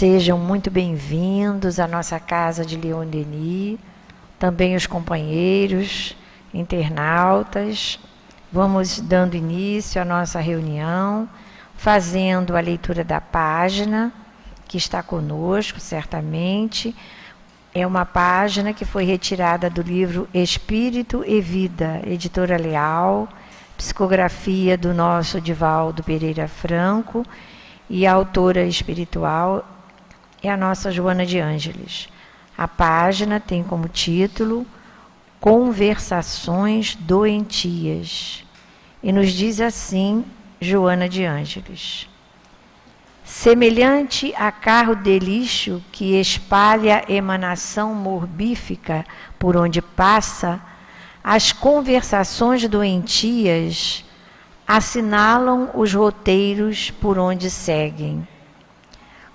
Sejam muito bem-vindos à nossa casa de Leon Denis, também os companheiros, internautas. Vamos dando início à nossa reunião, fazendo a leitura da página que está conosco, certamente. É uma página que foi retirada do livro Espírito e Vida, editora Leal, psicografia do nosso Divaldo Pereira Franco, e a autora espiritual é a nossa Joana de Ângeles. A página tem como título Conversações Doentias. E nos diz assim Joana de Ângeles: semelhante a carro de lixo que espalha emanação morbífica por onde passa, as conversações doentias assinalam os roteiros por onde seguem.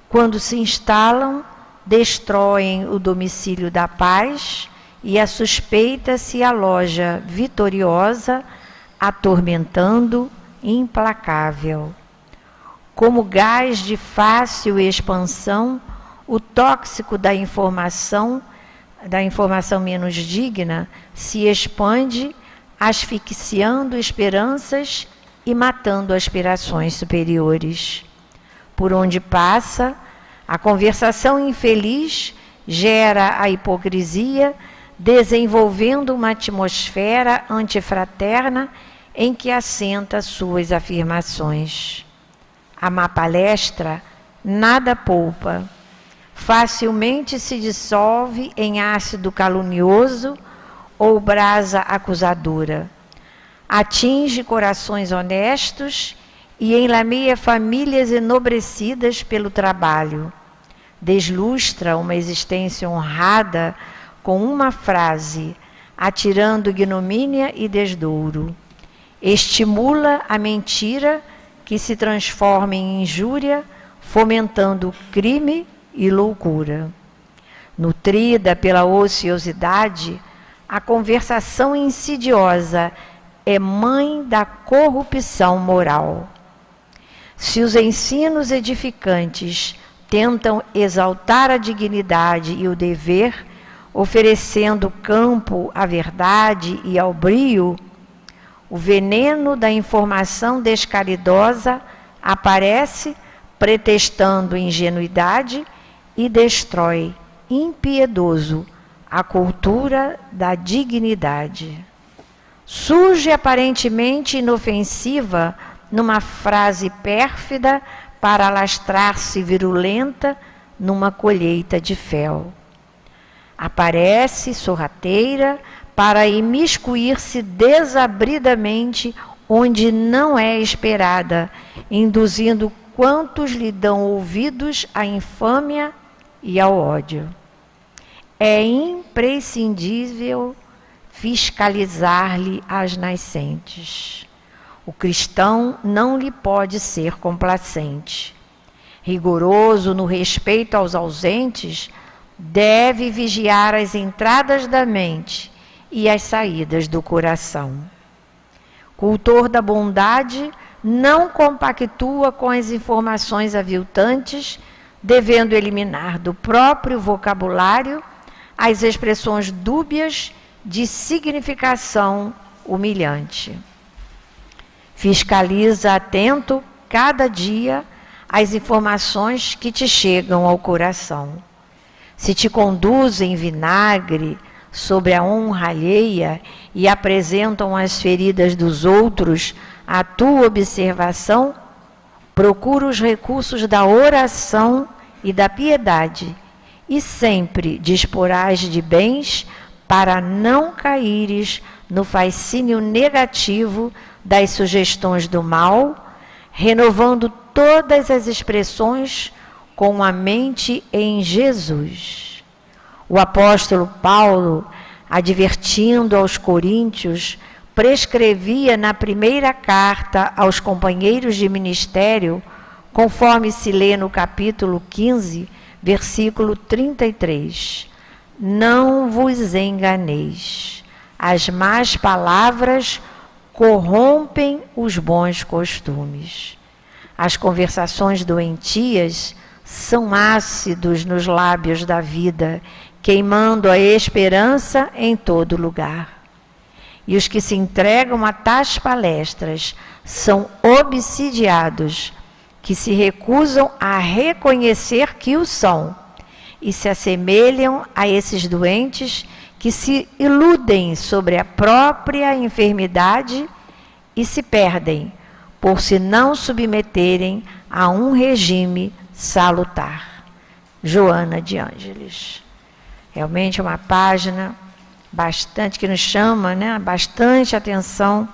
Quando se instalam, destroem o domicílio da paz e a suspeita se aloja vitoriosa, atormentando, implacável. Como gás de fácil expansão, o tóxico da informação menos digna, se expande, asfixiando esperanças e matando aspirações superiores. Por onde passa, a conversação infeliz gera a hipocrisia, desenvolvendo uma atmosfera antifraterna em que assenta suas afirmações. A má palestra nada poupa, facilmente se dissolve em ácido calunioso ou brasa acusadora. Atinge corações honestos e enlameia famílias enobrecidas pelo trabalho. Deslustra uma existência honrada com uma frase, atirando ignomínia e desdouro. Estimula a mentira que se transforma em injúria, fomentando crime e loucura. Nutrida pela ociosidade, a conversação insidiosa é mãe da corrupção moral. Se os ensinos edificantes tentam exaltar a dignidade e o dever, oferecendo campo à verdade e ao brio, o veneno da informação descaridosa aparece pretextando ingenuidade e destrói, impiedoso, a cultura da dignidade. Surge aparentemente inofensiva numa frase pérfida para alastrar-se virulenta numa colheita de fel. Aparece sorrateira para imiscuir-se desabridamente onde não é esperada, induzindo quantos lhe dão ouvidos à infâmia e ao ódio. É imprescindível fiscalizar-lhe as nascentes. O cristão não lhe pode ser complacente. Rigoroso no respeito aos ausentes, deve vigiar as entradas da mente e as saídas do coração. Cultor da bondade, não compactua com as informações aviltantes, devendo eliminar do próprio vocabulário as expressões dúbias de significação humilhante. Fiscaliza atento cada dia as informações que te chegam ao coração. Se te conduzem vinagre sobre a honra alheia e apresentam as feridas dos outros à tua observação, procura os recursos da oração e da piedade e sempre disporás de bens para não caíres no fascínio negativo das sugestões do mal, renovando todas as expressões com a mente em Jesus. O apóstolo Paulo, advertindo aos coríntios, prescrevia na primeira carta aos companheiros de ministério, conforme se lê no capítulo 15, versículo 33. Não vos enganeis, as más palavras corrompem os bons costumes. As conversações doentias são ácidos nos lábios da vida, queimando a esperança em todo lugar. E os que se entregam a tais palestras são obsidiados, que se recusam a reconhecer que o são, e se assemelham a esses doentes que se iludem sobre a própria enfermidade e se perdem, por se não submeterem a um regime salutar. Joana de Ângeles. Realmente uma página bastante que nos chama, né, bastante atenção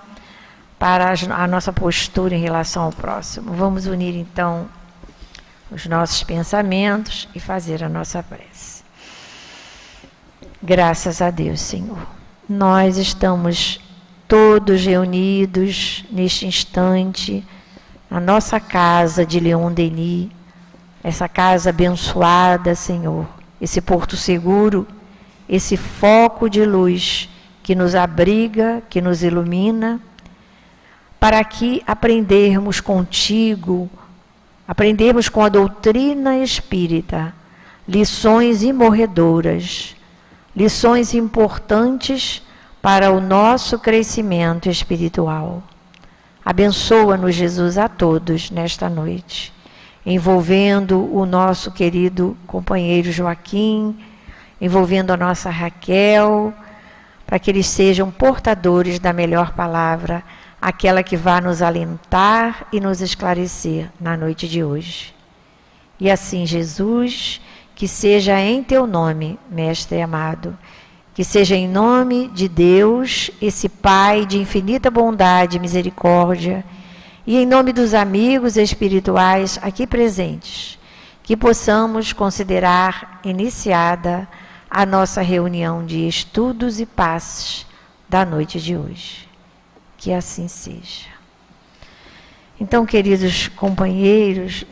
para a nossa postura em relação ao próximo. Vamos unir então os nossos pensamentos e fazer a nossa prece. Graças a Deus, Senhor. Nós estamos todos reunidos neste instante na nossa casa de Leon Denis, essa casa abençoada, Senhor, esse porto seguro, esse foco de luz que nos abriga, que nos ilumina, para aqui aprendermos contigo, aprendermos com a doutrina espírita, lições imorredoras, lições importantes para o nosso crescimento espiritual. Abençoa-nos, Jesus, a todos nesta noite, envolvendo o nosso querido companheiro Joaquim, envolvendo a nossa Raquel, para que eles sejam portadores da melhor palavra, aquela que vai nos alentar e nos esclarecer na noite de hoje. E assim, Jesus, que seja em teu nome, Mestre amado, que seja em nome de Deus, esse Pai de infinita bondade e misericórdia, e em nome dos amigos espirituais aqui presentes, que possamos considerar iniciada a nossa reunião de estudos e passes da noite de hoje. Que assim seja. Então, queridos companheiros,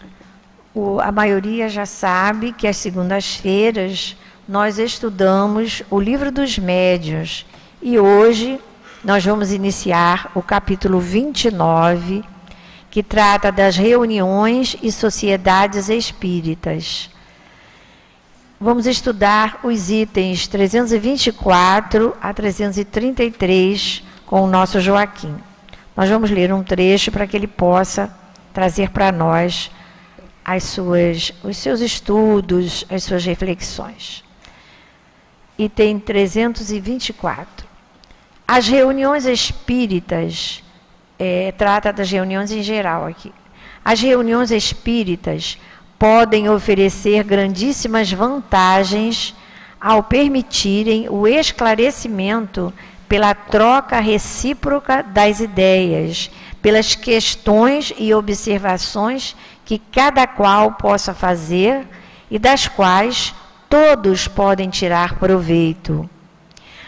a maioria já sabe que às segundas-feiras nós estudamos o Livro dos Médiuns e hoje nós vamos iniciar o capítulo 29, que trata das reuniões e sociedades espíritas. Vamos estudar os itens 324 a 333 com o nosso Joaquim. Nós vamos ler um trecho para que ele possa trazer para nós os seus estudos, as suas reflexões. Item 324. As reuniões espíritas, trata das reuniões em geral aqui. As reuniões espíritas podem oferecer grandíssimas vantagens ao permitirem o esclarecimento pela troca recíproca das ideias, pelas questões e observações que cada qual possa fazer e das quais todos podem tirar proveito.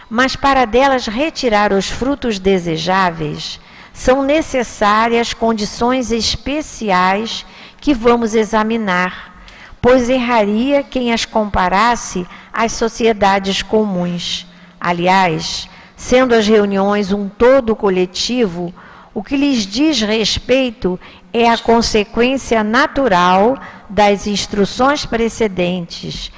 Mas para delas retirar os frutos desejáveis, são necessárias condições especiais que vamos examinar, pois erraria quem as comparasse às sociedades comuns. Aliás, sendo as reuniões um todo coletivo, o que lhes diz respeito é a consequência natural das instruções precedentes.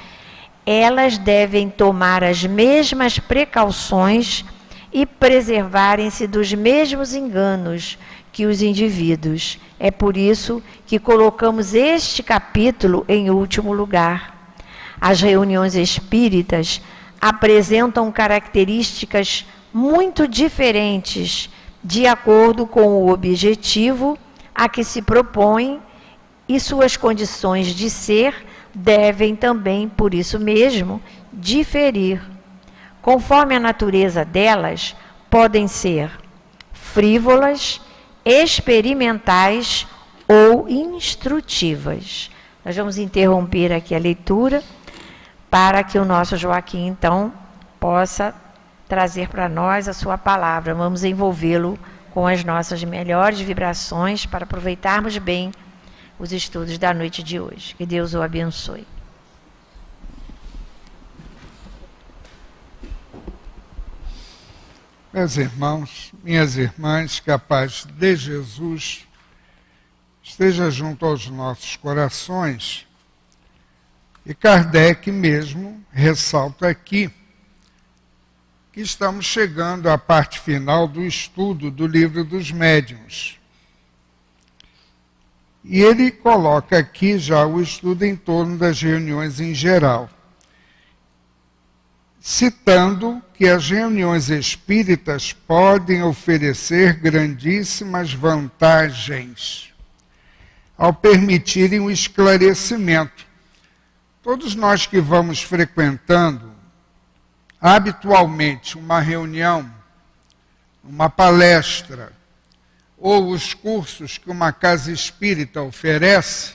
Elas devem tomar as mesmas precauções e preservarem-se dos mesmos enganos que os indivíduos. É por isso que colocamos este capítulo em último lugar. As reuniões espíritas apresentam características muito diferentes de acordo com o objetivo a que se propõem e suas condições de ser devem também, por isso mesmo, diferir. Conforme a natureza delas, podem ser frívolas, experimentais ou instrutivas. Nós vamos interromper aqui a leitura para que o nosso Joaquim, então, possa trazer para nós a sua palavra. Vamos envolvê-lo com as nossas melhores vibrações para aproveitarmos bem os estudos da noite de hoje. Que Deus o abençoe. Meus irmãos, minhas irmãs, que a paz de Jesus esteja junto aos nossos corações E Kardec mesmo ressalta aqui que estamos chegando à parte final do estudo do Livro dos Médiuns. E ele coloca aqui já o estudo em torno das reuniões em geral, citando que as reuniões espíritas podem oferecer grandíssimas vantagens ao permitirem o esclarecimento. Todos nós que vamos frequentando habitualmente uma reunião, uma palestra, ou os cursos que uma casa espírita oferece,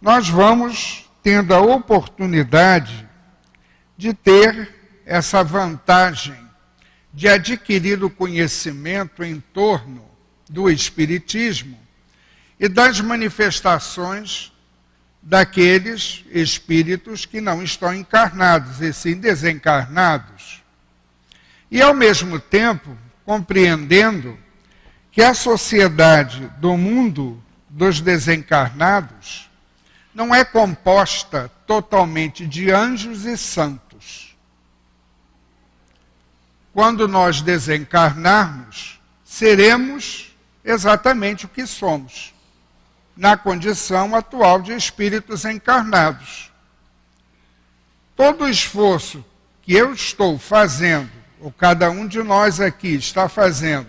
nós vamos tendo a oportunidade de ter essa vantagem de adquirir o conhecimento em torno do Espiritismo e das manifestações daqueles espíritos que não estão encarnados, e sim desencarnados. E, ao mesmo tempo, compreendendo que a sociedade do mundo dos desencarnados não é composta totalmente de anjos e santos. Quando nós desencarnarmos, seremos exatamente o que somos, na condição atual de espíritos encarnados. Todo o esforço que eu estou fazendo, ou cada um de nós aqui está fazendo,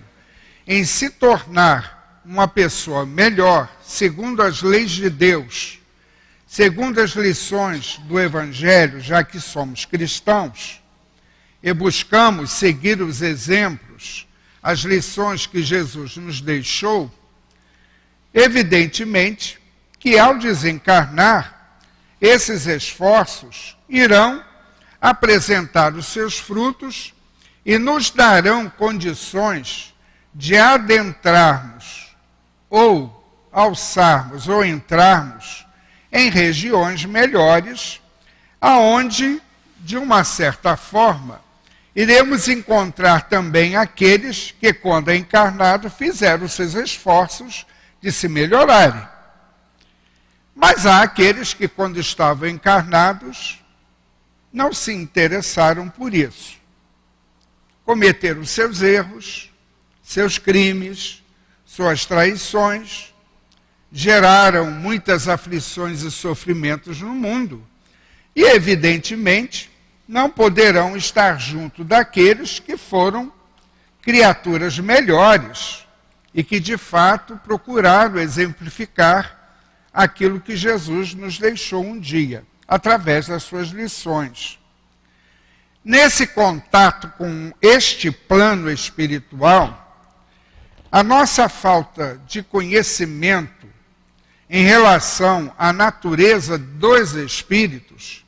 em se tornar uma pessoa melhor, segundo as leis de Deus, segundo as lições do Evangelho, já que somos cristãos, e buscamos seguir os exemplos, as lições que Jesus nos deixou, evidentemente que ao desencarnar, esses esforços irão apresentar os seus frutos e nos darão condições de adentrarmos, ou alçarmos, ou entrarmos em regiões melhores, aonde, de uma certa forma, iremos encontrar também aqueles que, quando encarnados, fizeram os seus esforços de se melhorarem. Mas há aqueles que, quando estavam encarnados, não se interessaram por isso. Cometeram seus erros, seus crimes, suas traições, geraram muitas aflições e sofrimentos no mundo. E, evidentemente, não poderão estar junto daqueles que foram criaturas melhores e que, de fato, procuraram exemplificar aquilo que Jesus nos deixou um dia, através das suas lições. Nesse contato com este plano espiritual, a nossa falta de conhecimento em relação à natureza dos espíritos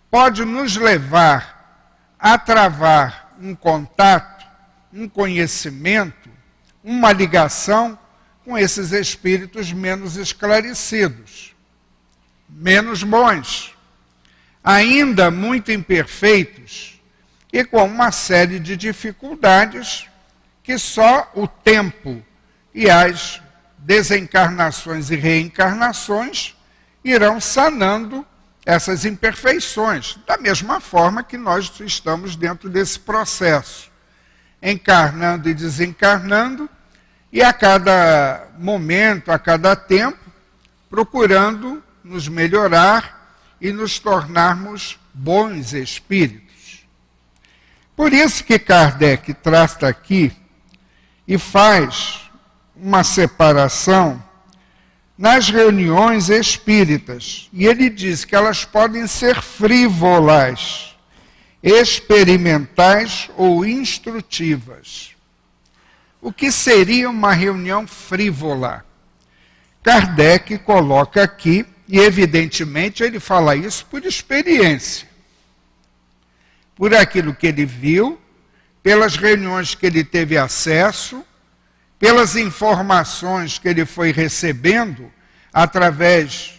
pode nos levar a travar um contato, um conhecimento, uma ligação com esses espíritos menos esclarecidos, menos bons, ainda muito imperfeitos e com uma série de dificuldades que só o tempo e as desencarnações e reencarnações irão sanando essas imperfeições, da mesma forma que nós estamos dentro desse processo, encarnando e desencarnando, e a cada momento, a cada tempo, procurando nos melhorar e nos tornarmos bons espíritos. Por isso que Kardec trata aqui e faz uma separação nas reuniões espíritas. E ele diz que elas podem ser frívolas, experimentais ou instrutivas. O que seria uma reunião frívola? Kardec coloca aqui, e evidentemente ele fala isso por experiência, por aquilo que ele viu, pelas reuniões que ele teve acesso, pelas informações que ele foi recebendo através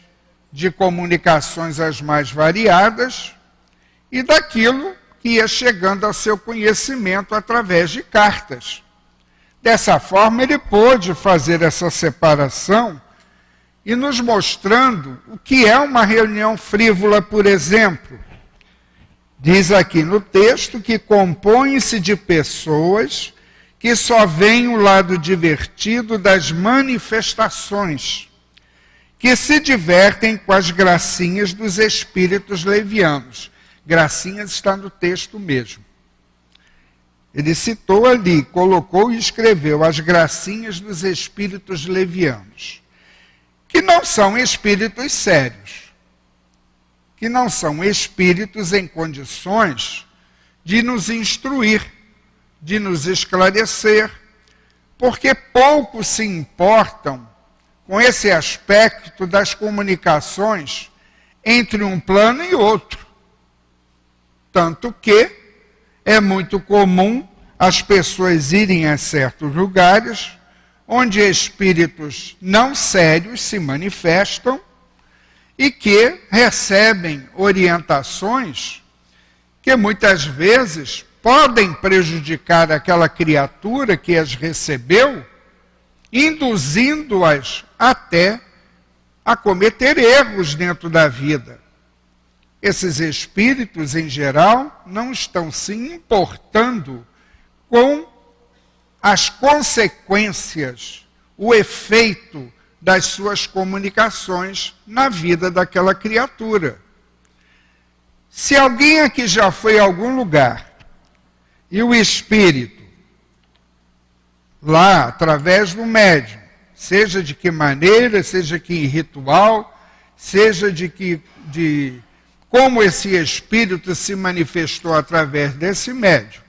de comunicações as mais variadas e daquilo que ia chegando ao seu conhecimento através de cartas. Dessa forma, ele pôde fazer essa separação e nos mostrando o que é uma reunião frívola, por exemplo. Diz aqui no texto que compõe-se de pessoas que só veem o lado divertido das manifestações, que se divertem com as gracinhas dos espíritos levianos. Gracinhas está no texto mesmo. Ele citou ali, colocou e escreveu as gracinhas dos espíritos levianos, que não são espíritos sérios, que não são espíritos em condições de nos instruir, de nos esclarecer, porque pouco se importam com esse aspecto das comunicações entre um plano e outro. Tanto que é muito comum as pessoas irem a certos lugares onde espíritos não sérios se manifestam e que recebem orientações que muitas vezes podem prejudicar aquela criatura que as recebeu, induzindo-as até a cometer erros dentro da vida. Esses espíritos, em geral, não estão se importando com as consequências, o efeito das suas comunicações na vida daquela criatura. Se alguém aqui já foi a algum lugar e o espírito, lá, através do médium, seja de que maneira, seja que em ritual, seja de como esse espírito se manifestou através desse médium,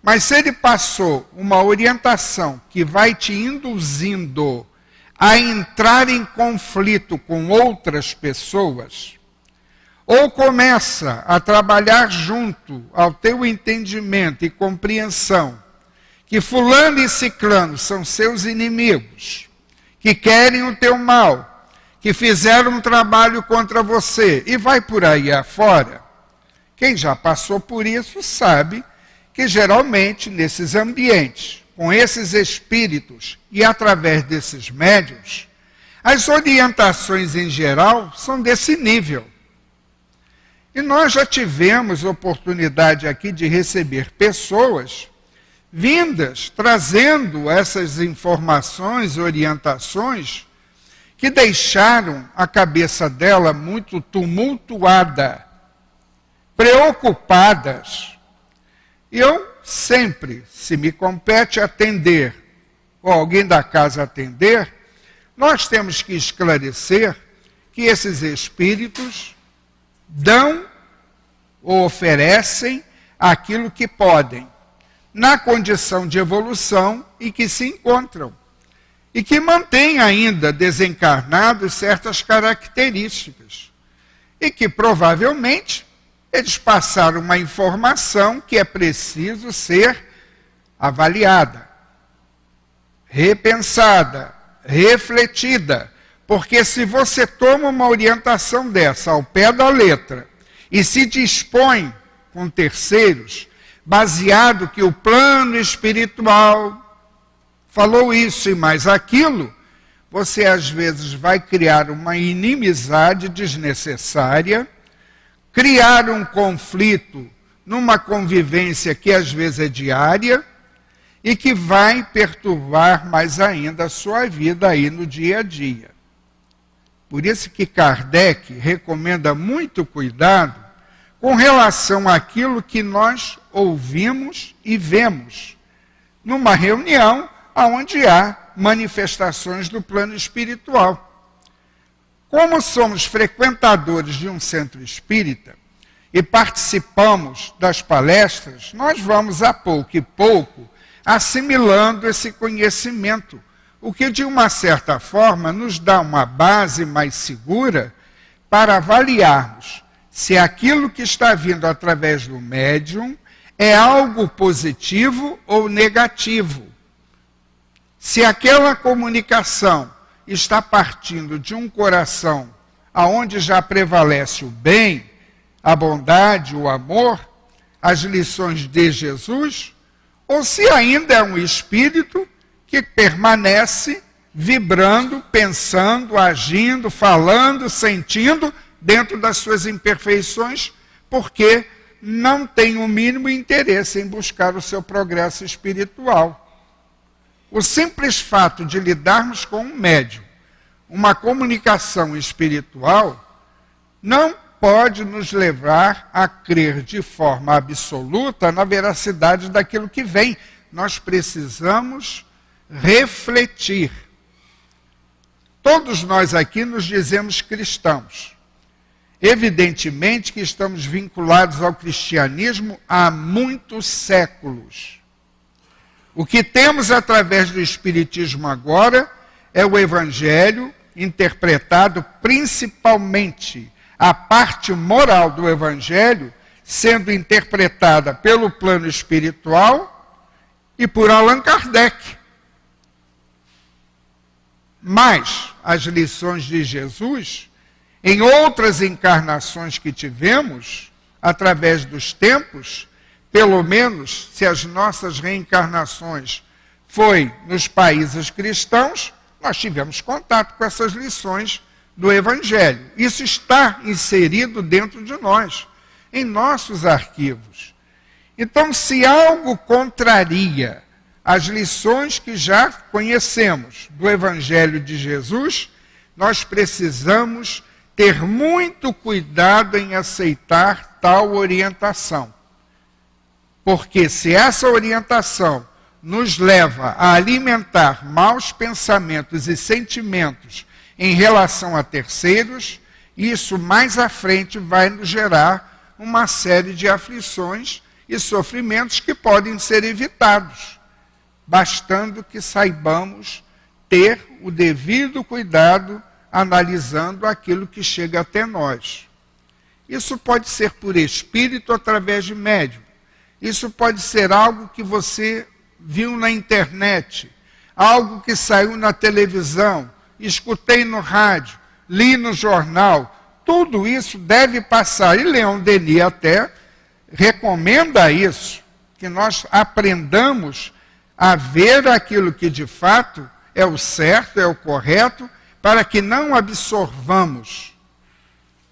mas se ele passou uma orientação que vai te induzindo a entrar em conflito com outras pessoas, ou começa a trabalhar junto ao teu entendimento e compreensão que fulano e ciclano são seus inimigos, que querem o teu mal, que fizeram um trabalho contra você, e vai por aí afora, quem já passou por isso sabe que geralmente nesses ambientes, com esses espíritos e através desses médiuns, as orientações em geral são desse nível. E nós já tivemos oportunidade aqui de receber pessoas vindas, trazendo essas informações, orientações, que deixaram a cabeça dela muito tumultuada, preocupadas. E eu sempre, se me compete atender, ou alguém da casa atender, nós temos que esclarecer que esses espíritos dão ou oferecem aquilo que podem, na condição de evolução em que se encontram, e que mantêm ainda desencarnados certas características, e que provavelmente eles passaram uma informação que é preciso ser avaliada, repensada, refletida, porque se você toma uma orientação dessa ao pé da letra e se dispõe com terceiros, baseado que o plano espiritual falou isso e mais aquilo, você às vezes vai criar uma inimizade desnecessária, criar um conflito numa convivência que às vezes é diária e que vai perturbar mais ainda a sua vida aí no dia a dia. Por isso que Kardec recomenda muito cuidado com relação àquilo que nós ouvimos e vemos numa reunião onde há manifestações do plano espiritual. Como somos frequentadores de um centro espírita e participamos das palestras, nós vamos a pouco e pouco assimilando esse conhecimento, o que de uma certa forma nos dá uma base mais segura para avaliarmos se aquilo que está vindo através do médium é algo positivo ou negativo. Se aquela comunicação está partindo de um coração aonde já prevalece o bem, a bondade, o amor, as lições de Jesus, ou se ainda é um espírito que permanece vibrando, pensando, agindo, falando, sentindo, dentro das suas imperfeições, porque não tem o mínimo interesse em buscar o seu progresso espiritual. O simples fato de lidarmos com um médium, uma comunicação espiritual, não pode nos levar a crer de forma absoluta na veracidade daquilo que vem. Nós precisamos refletir. Todos nós aqui nos dizemos cristãos. Evidentemente que estamos vinculados ao cristianismo há muitos séculos. O que temos através do Espiritismo agora é o Evangelho interpretado principalmente a parte moral do Evangelho sendo interpretada pelo plano espiritual e por Allan Kardec. Mas as lições de Jesus, em outras encarnações que tivemos, através dos tempos, pelo menos se as nossas reencarnações foi nos países cristãos, nós tivemos contato com essas lições do Evangelho. Isso está inserido dentro de nós, em nossos arquivos. Então, se algo contraria as lições que já conhecemos do Evangelho de Jesus, nós precisamos ter muito cuidado em aceitar tal orientação. Porque se essa orientação nos leva a alimentar maus pensamentos e sentimentos em relação a terceiros, isso mais à frente vai nos gerar uma série de aflições e sofrimentos que podem ser evitados, bastando que saibamos ter o devido cuidado analisando aquilo que chega até nós. Isso pode ser por espírito através de médium. Isso pode ser algo que você viu na internet, algo que saiu na televisão, escutei no rádio, li no jornal. Tudo isso deve passar. E Leon Denis até recomenda isso, que nós aprendamos a ver aquilo que de fato é o certo, é o correto, para que não absorvamos,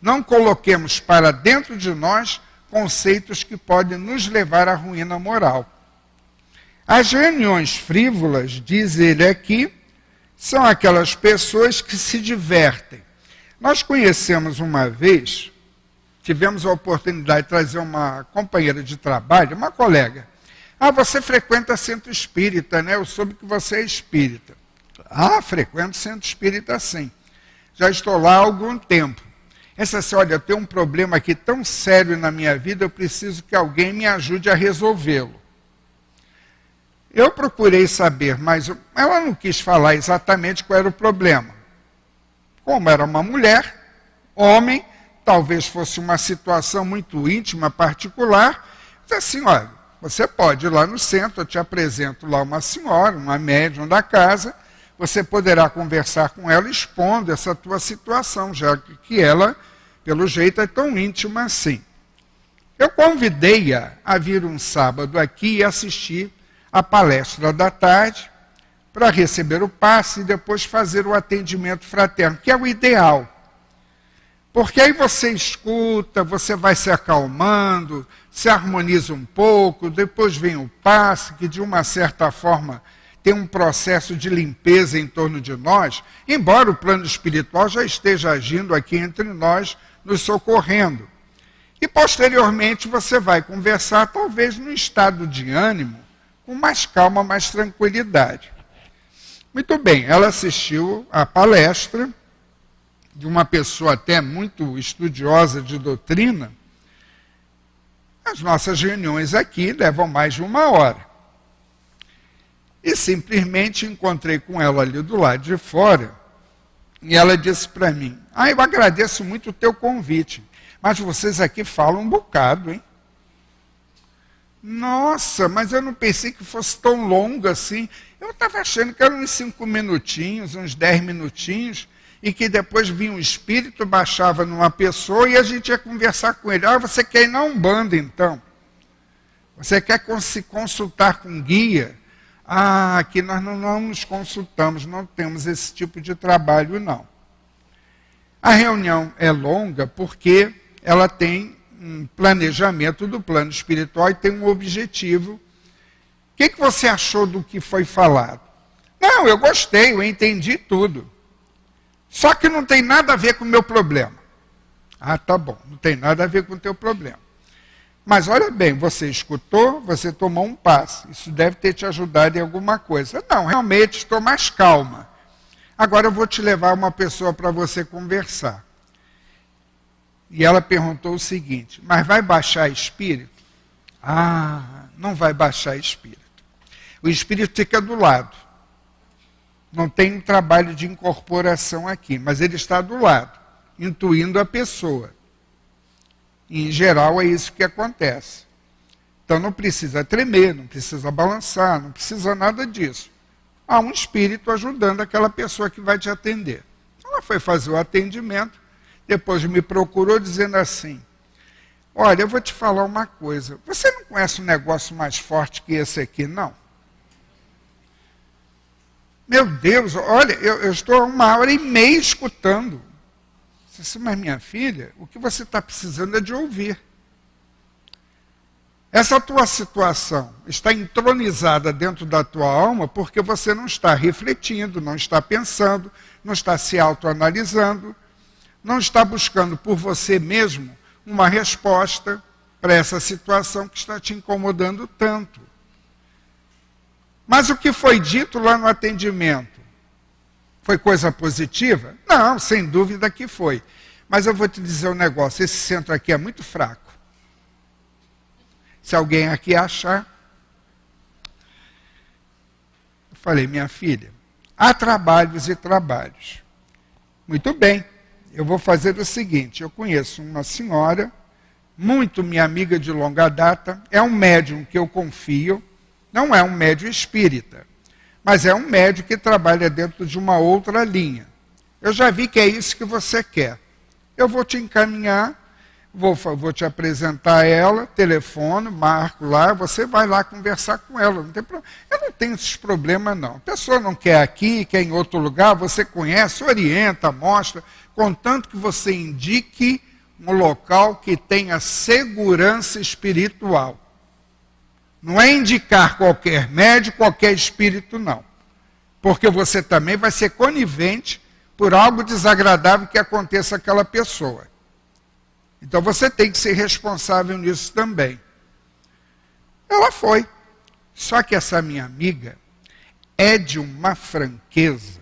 não coloquemos para dentro de nós conceitos que podem nos levar à ruína moral. As reuniões frívolas, diz ele aqui, são aquelas pessoas que se divertem. Nós conhecemos uma vez, tivemos a oportunidade de trazer uma companheira de trabalho, uma colega. Ah, você frequenta centro espírita, né? Eu soube que você é espírita. Ah, frequento centro espírita sim. Já estou lá há algum tempo. Essa assim, olha, eu tenho um problema aqui tão sério na minha vida, eu preciso que alguém me ajude a resolvê-lo. Eu procurei saber, mas ela não quis falar exatamente qual era o problema. Como era uma mulher, homem, talvez fosse uma situação muito íntima, particular, disse assim, olha, você pode ir lá no centro, eu te apresento lá uma senhora, uma médium da casa, você poderá conversar com ela expondo essa tua situação, já que ela, pelo jeito, é tão íntima assim. Eu convidei-a a vir um sábado aqui e assistir a palestra da tarde, para receber o passe e depois fazer o atendimento fraterno, que é o ideal. Porque aí você escuta, você vai se acalmando, se harmoniza um pouco, depois vem o passe, que de uma certa forma tem um processo de limpeza em torno de nós, embora o plano espiritual já esteja agindo aqui entre nós, nos socorrendo. E posteriormente você vai conversar, talvez num estado de ânimo, com mais calma, mais tranquilidade. Muito bem, ela assistiu à palestra de uma pessoa até muito estudiosa de doutrina. As nossas reuniões aqui levam mais de 1 hora. E simplesmente encontrei com ela ali do lado de fora, e ela disse para mim, eu agradeço muito o teu convite, mas vocês aqui falam um bocado, hein? Nossa, mas eu não pensei que fosse tão longo assim. Eu estava achando que eram uns 5 minutinhos, uns 10 minutinhos, e que depois vinha um espírito, baixava numa pessoa e a gente ia conversar com ele. Você quer ir na Umbanda, então? Você quer se consultar com guia? aqui nós não nos consultamos, não temos esse tipo de trabalho, não. A reunião é longa porque ela tem um planejamento do plano espiritual e tem um objetivo. O que você achou do que foi falado? Não, eu gostei, eu entendi tudo. Só que não tem nada a ver com o meu problema. Tá bom, não tem nada a ver com o teu problema. Mas olha bem, você escutou, você tomou um passo. Isso deve ter te ajudado em alguma coisa. Não, realmente estou mais calma. Agora eu vou te levar uma pessoa para você conversar. E ela perguntou o seguinte, mas vai baixar espírito? Não vai baixar espírito. O espírito fica do lado. Não tem um trabalho de incorporação aqui, mas ele está do lado, intuindo a pessoa. E, em geral, é isso que acontece. Então, não precisa tremer, não precisa balançar, não precisa nada disso. Há um espírito ajudando aquela pessoa que vai te atender. Ela foi fazer o atendimento, depois me procurou dizendo assim, olha, eu vou te falar uma coisa, você não conhece um negócio mais forte que esse aqui, não? Meu Deus, olha, eu estou 1h30 escutando. Eu disse, mas minha filha, o que você está precisando é de ouvir. Essa tua situação está entronizada dentro da tua alma porque você não está refletindo, não está pensando, não está se autoanalisando, não está buscando por você mesmo uma resposta para essa situação que está te incomodando tanto. Mas o que foi dito lá no atendimento? Foi coisa positiva? Não, sem dúvida que foi. Mas eu vou te dizer um negócio, esse centro aqui é muito fraco. Se alguém aqui achar... Eu falei, minha filha, há trabalhos e trabalhos. Muito bem, eu vou fazer o seguinte, eu conheço uma senhora, muito minha amiga de longa data, é um médium que eu confio, não é um médium espírita, mas é um médium que trabalha dentro de uma outra linha. Eu já vi que é isso que você quer. Eu vou te encaminhar, vou te apresentar ela, telefono, marco lá, você vai lá conversar com ela. Não tem problema. Eu não tenho esses problemas, não. A pessoa não quer aqui, quer em outro lugar, você conhece, orienta, mostra, contanto que você indique um local que tenha segurança espiritual. Não é indicar qualquer médium, qualquer espírito, não. Porque você também vai ser conivente por algo desagradável que aconteça àquela pessoa. Então você tem que ser responsável nisso também. Ela foi. Só que essa minha amiga é de uma franqueza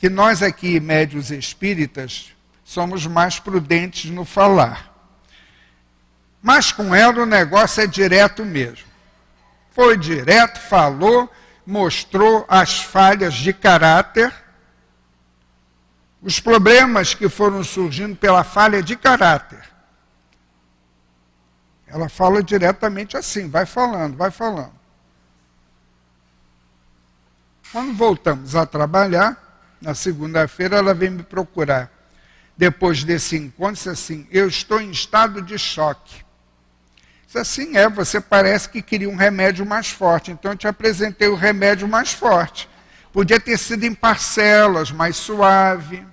que nós aqui, médiuns espíritas, somos mais prudentes no falar. Mas com ela o negócio é direto mesmo. Foi direto, falou, mostrou as falhas de caráter, os problemas que foram surgindo pela falha de caráter. Ela fala diretamente assim, vai falando, vai falando. Quando voltamos a trabalhar, na segunda-feira ela veio me procurar. Depois desse encontro, disse assim, eu estou em estado de choque. Disse assim, você parece que queria um remédio mais forte, então eu te apresentei o remédio mais forte. Podia ter sido em parcelas, mais suave.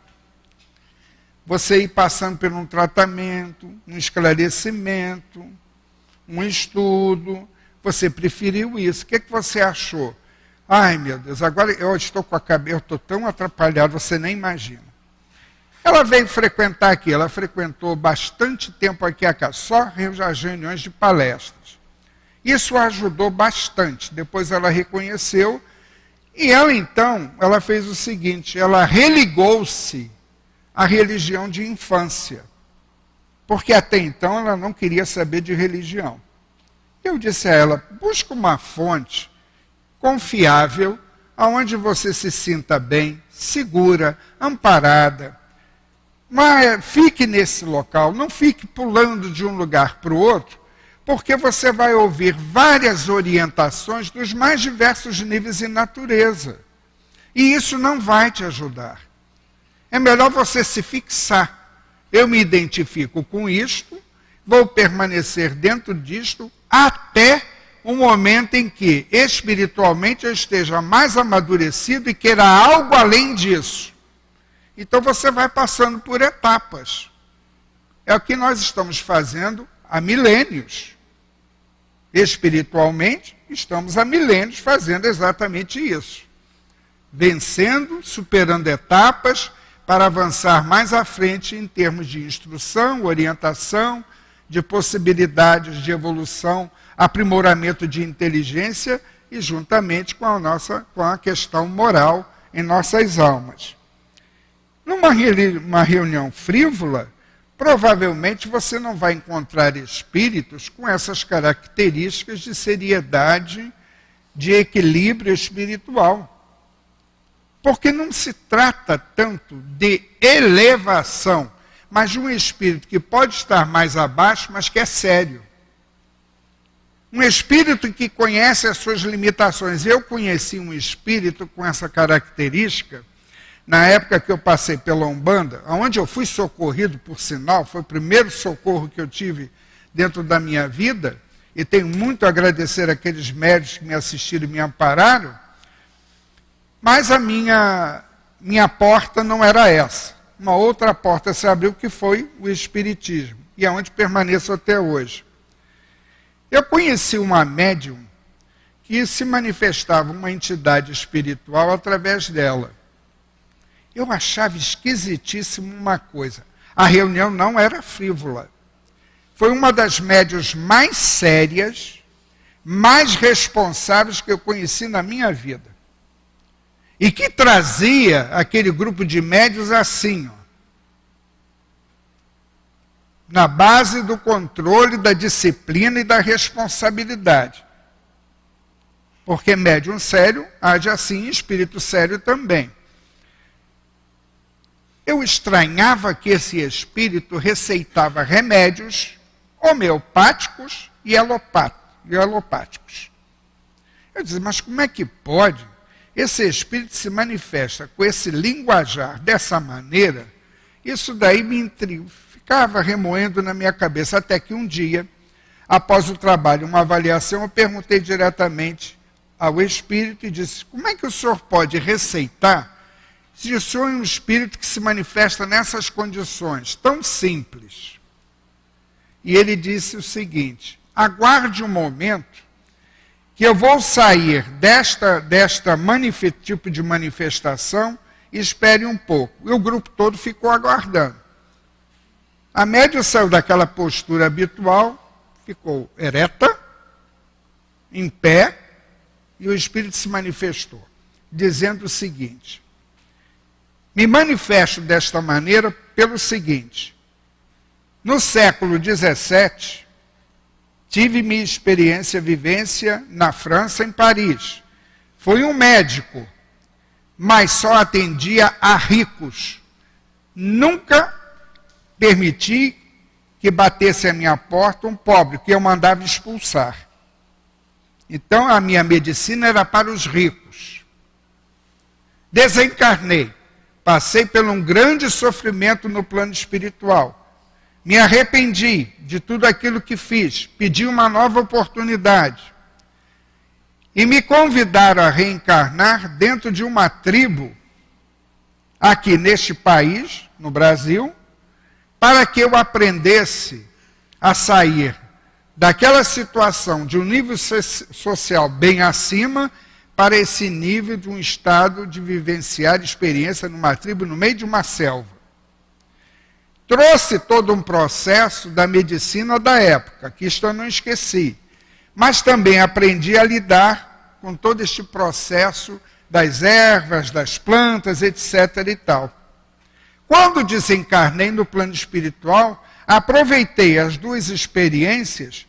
Você ir passando por um tratamento, um esclarecimento, um estudo. Você preferiu isso. O que você achou? Ai, meu Deus, agora eu estou com a cabeça, eu estou tão atrapalhado, você nem imagina. Ela veio frequentar aqui, ela frequentou bastante tempo aqui a casa, só as reuniões de palestras. Isso a ajudou bastante. Depois ela reconheceu e ela então, ela fez o seguinte, ela religou-se à religião de infância. Porque até então ela não queria saber de religião. Eu disse a ela, busca uma fonte confiável, onde você se sinta bem, segura, amparada. Mas fique nesse local, não fique pulando de um lugar para o outro, porque você vai ouvir várias orientações dos mais diversos níveis e natureza. E isso não vai te ajudar. É melhor você se fixar. Eu me identifico com isto, vou permanecer dentro disto até um momento em que espiritualmente eu esteja mais amadurecido e queira algo além disso. Então você vai passando por etapas. É o que nós estamos fazendo há milênios. Espiritualmente, estamos há milênios fazendo exatamente isso. Vencendo, superando etapas, para avançar mais à frente em termos de instrução, orientação, de possibilidades de evolução, aprimoramento de inteligência e juntamente com a questão moral em nossas almas. Numa reunião frívola, provavelmente você não vai encontrar espíritos com essas características de seriedade, de equilíbrio espiritual. Porque não se trata tanto de elevação, mas de um espírito que pode estar mais abaixo, mas que é sério. Um espírito que conhece as suas limitações. Eu conheci um espírito com essa característica na época que eu passei pela Umbanda, onde eu fui socorrido, por sinal, foi o primeiro socorro que eu tive dentro da minha vida, e tenho muito a agradecer àqueles médicos que me assistiram e me ampararam, mas a minha porta não era essa. Uma outra porta se abriu, que foi o Espiritismo, e é onde permaneço até hoje. Eu conheci uma médium que se manifestava uma entidade espiritual através dela. Eu achava esquisitíssimo uma coisa. A reunião não era frívola. Foi uma das médiuns mais sérias, mais responsáveis que eu conheci na minha vida. E que trazia aquele grupo de médiuns assim, ó, na base do controle, da disciplina e da responsabilidade. Porque médium sério age assim, espírito sério também. Eu estranhava que esse espírito receitava remédios homeopáticos e alopáticos. Eu dizia, mas como é que pode esse espírito se manifesta com esse linguajar dessa maneira? Isso daí ficava remoendo na minha cabeça, até que um dia, após o trabalho, uma avaliação, eu perguntei diretamente ao espírito e disse, como é que o senhor pode receitar se o senhor é um espírito que se manifesta nessas condições tão simples? E ele disse o seguinte, aguarde um momento que eu vou sair desta tipo de manifestação e espere um pouco. E o grupo todo ficou aguardando. A médium saiu daquela postura habitual, ficou ereta, em pé, e o espírito se manifestou, dizendo o seguinte, me manifesto desta maneira pelo seguinte, no século XVII, tive minha vivência na França, em Paris. Fui um médico, mas só atendia a ricos. Nunca permiti que batesse a minha porta um pobre, que eu mandava expulsar. Então, a minha medicina era para os ricos. Desencarnei. Passei por um grande sofrimento no plano espiritual. Me arrependi de tudo aquilo que fiz. Pedi uma nova oportunidade. E me convidaram a reencarnar dentro de uma tribo, aqui neste país, no Brasil, para que eu aprendesse a sair daquela situação de um nível social bem acima para esse nível de um estado de vivenciar experiência numa tribo no meio de uma selva. Trouxe todo um processo da medicina da época, que isto eu não esqueci, mas também aprendi a lidar com todo este processo das ervas, das plantas, etc. e tal. Quando desencarnei no plano espiritual, aproveitei as duas experiências,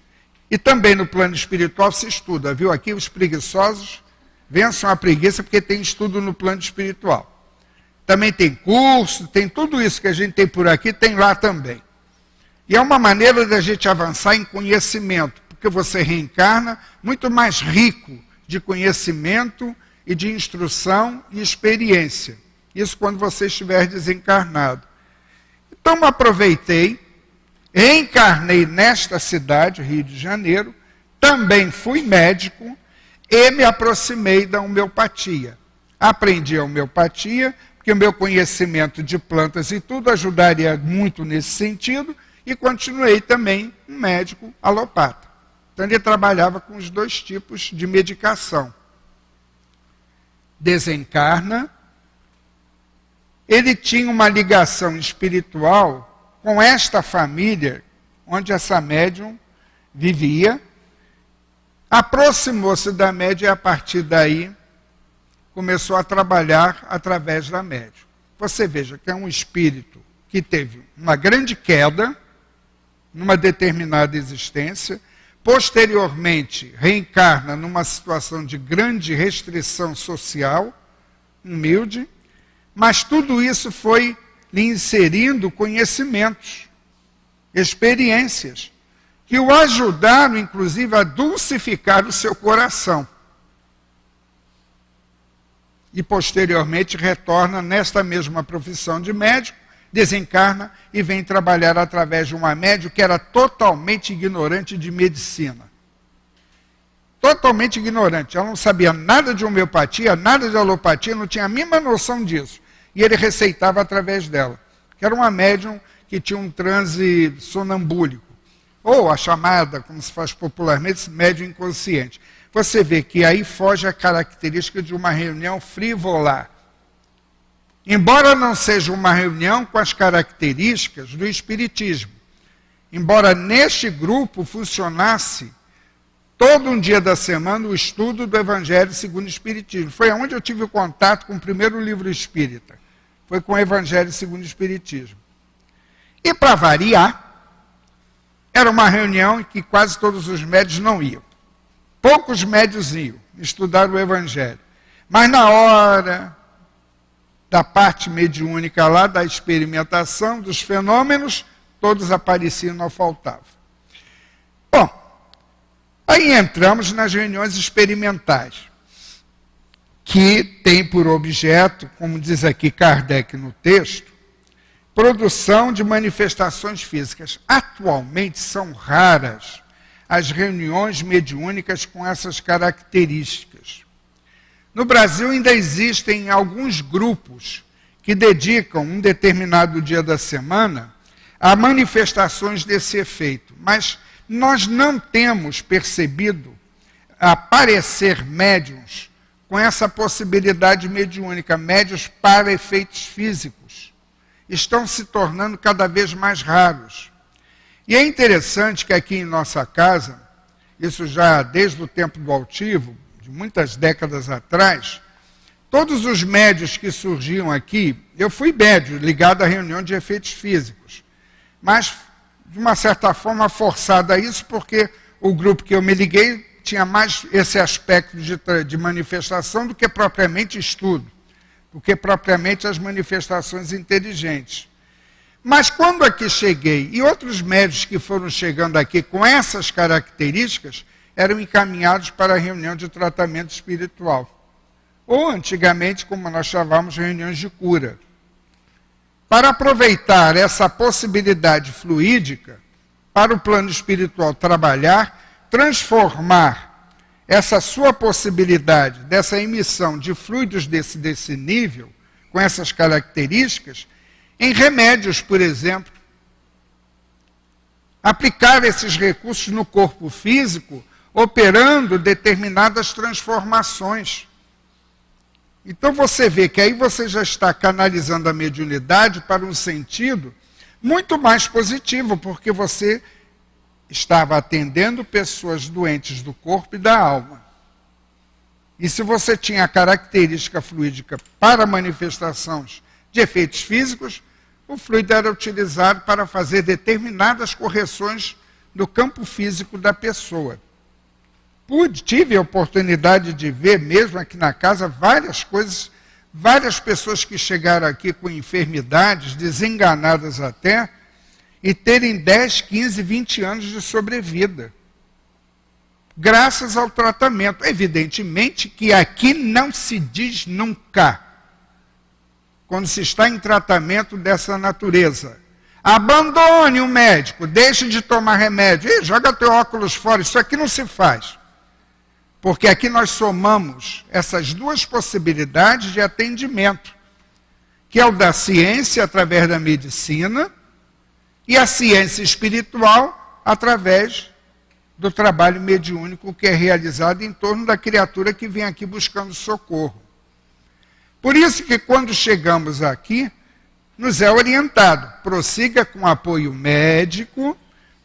e também no plano espiritual se estuda, viu? Aqui os preguiçosos vençam a preguiça porque tem estudo no plano espiritual. Também tem curso, tem tudo isso que a gente tem por aqui, tem lá também. E é uma maneira da gente avançar em conhecimento, porque você reencarna muito mais rico de conhecimento e de instrução e experiência. Isso quando você estiver desencarnado. Então, aproveitei, reencarnei nesta cidade, Rio de Janeiro, também fui médico e me aproximei da homeopatia. Aprendi a homeopatia, porque o meu conhecimento de plantas e tudo ajudaria muito nesse sentido, e continuei também um médico alopata. Então ele trabalhava com os dois tipos de medicação. Desencarna, ele tinha uma ligação espiritual com esta família, onde essa médium vivia, aproximou-se da médium e a partir daí começou a trabalhar através da médium. Você veja que é um espírito que teve uma grande queda numa determinada existência, posteriormente reencarna numa situação de grande restrição social, humilde, mas tudo isso foi lhe inserindo conhecimentos, experiências, que o ajudaram, inclusive, a dulcificar o seu coração. E, posteriormente, retorna nesta mesma profissão de médico, desencarna e vem trabalhar através de uma médium que era totalmente ignorante de medicina. Totalmente ignorante. Ela não sabia nada de homeopatia, nada de alopatia, não tinha a mínima noção disso. E ele receitava através dela. Que era uma médium que tinha um transe sonambúlico. Ou a chamada, como se faz popularmente, médium inconsciente. Você vê que aí foge a característica de uma reunião frívola. Embora não seja uma reunião com as características do espiritismo. Embora neste grupo funcionasse todo um dia da semana o estudo do Evangelho segundo o Espiritismo. Foi onde eu tive contato com o primeiro livro espírita. Foi com o Evangelho segundo o Espiritismo. E para variar, era uma reunião em que quase todos os médios não iam. Poucos médios iam estudar o Evangelho. Mas na hora da parte mediúnica lá, da experimentação, dos fenômenos, todos apareciam e não faltavam. Bom, aí entramos nas reuniões experimentais, que tem por objeto, como diz aqui Kardec no texto, produção de manifestações físicas. Atualmente são raras as reuniões mediúnicas com essas características. No Brasil ainda existem alguns grupos que dedicam um determinado dia da semana a manifestações desse efeito, mas nós não temos percebido aparecer médiuns com essa possibilidade mediúnica, médiuns para efeitos físicos. Estão se tornando cada vez mais raros. E é interessante que aqui em nossa casa, isso já desde o tempo do altivo, de muitas décadas atrás, todos os médios que surgiam aqui, eu fui médio, ligado à reunião de efeitos físicos, mas de uma certa forma forçado a isso, porque o grupo que eu me liguei tinha mais esse aspecto de manifestação do que propriamente estudo, do que propriamente as manifestações inteligentes. Mas quando aqui cheguei, e outros médios que foram chegando aqui com essas características, eram encaminhados para a reunião de tratamento espiritual. Ou, antigamente, como nós chamávamos, reuniões de cura. Para aproveitar essa possibilidade fluídica, para o plano espiritual trabalhar, transformar essa sua possibilidade, dessa emissão de fluidos desse nível, com essas características, em remédios, por exemplo. Aplicar esses recursos no corpo físico, operando determinadas transformações. Então você vê que aí você já está canalizando a mediunidade para um sentido muito mais positivo, porque você estava atendendo pessoas doentes do corpo e da alma. E se você tinha a característica fluídica para manifestações de efeitos físicos, o fluido era utilizado para fazer determinadas correções no campo físico da pessoa. Tive a oportunidade de ver, mesmo aqui na casa, várias coisas, várias pessoas que chegaram aqui com enfermidades, desenganadas até, e terem 10, 15, 20 anos de sobrevida. Graças ao tratamento. Evidentemente que aqui não se diz nunca, quando se está em tratamento dessa natureza. Abandone o médico, deixe de tomar remédio. Ih, joga teu óculos fora, isso aqui não se faz. Porque aqui nós somamos essas duas possibilidades de atendimento, que é o da ciência através da medicina e a ciência espiritual através do trabalho mediúnico que é realizado em torno da criatura que vem aqui buscando socorro. Por isso que quando chegamos aqui, nos é orientado, prossiga com apoio médico,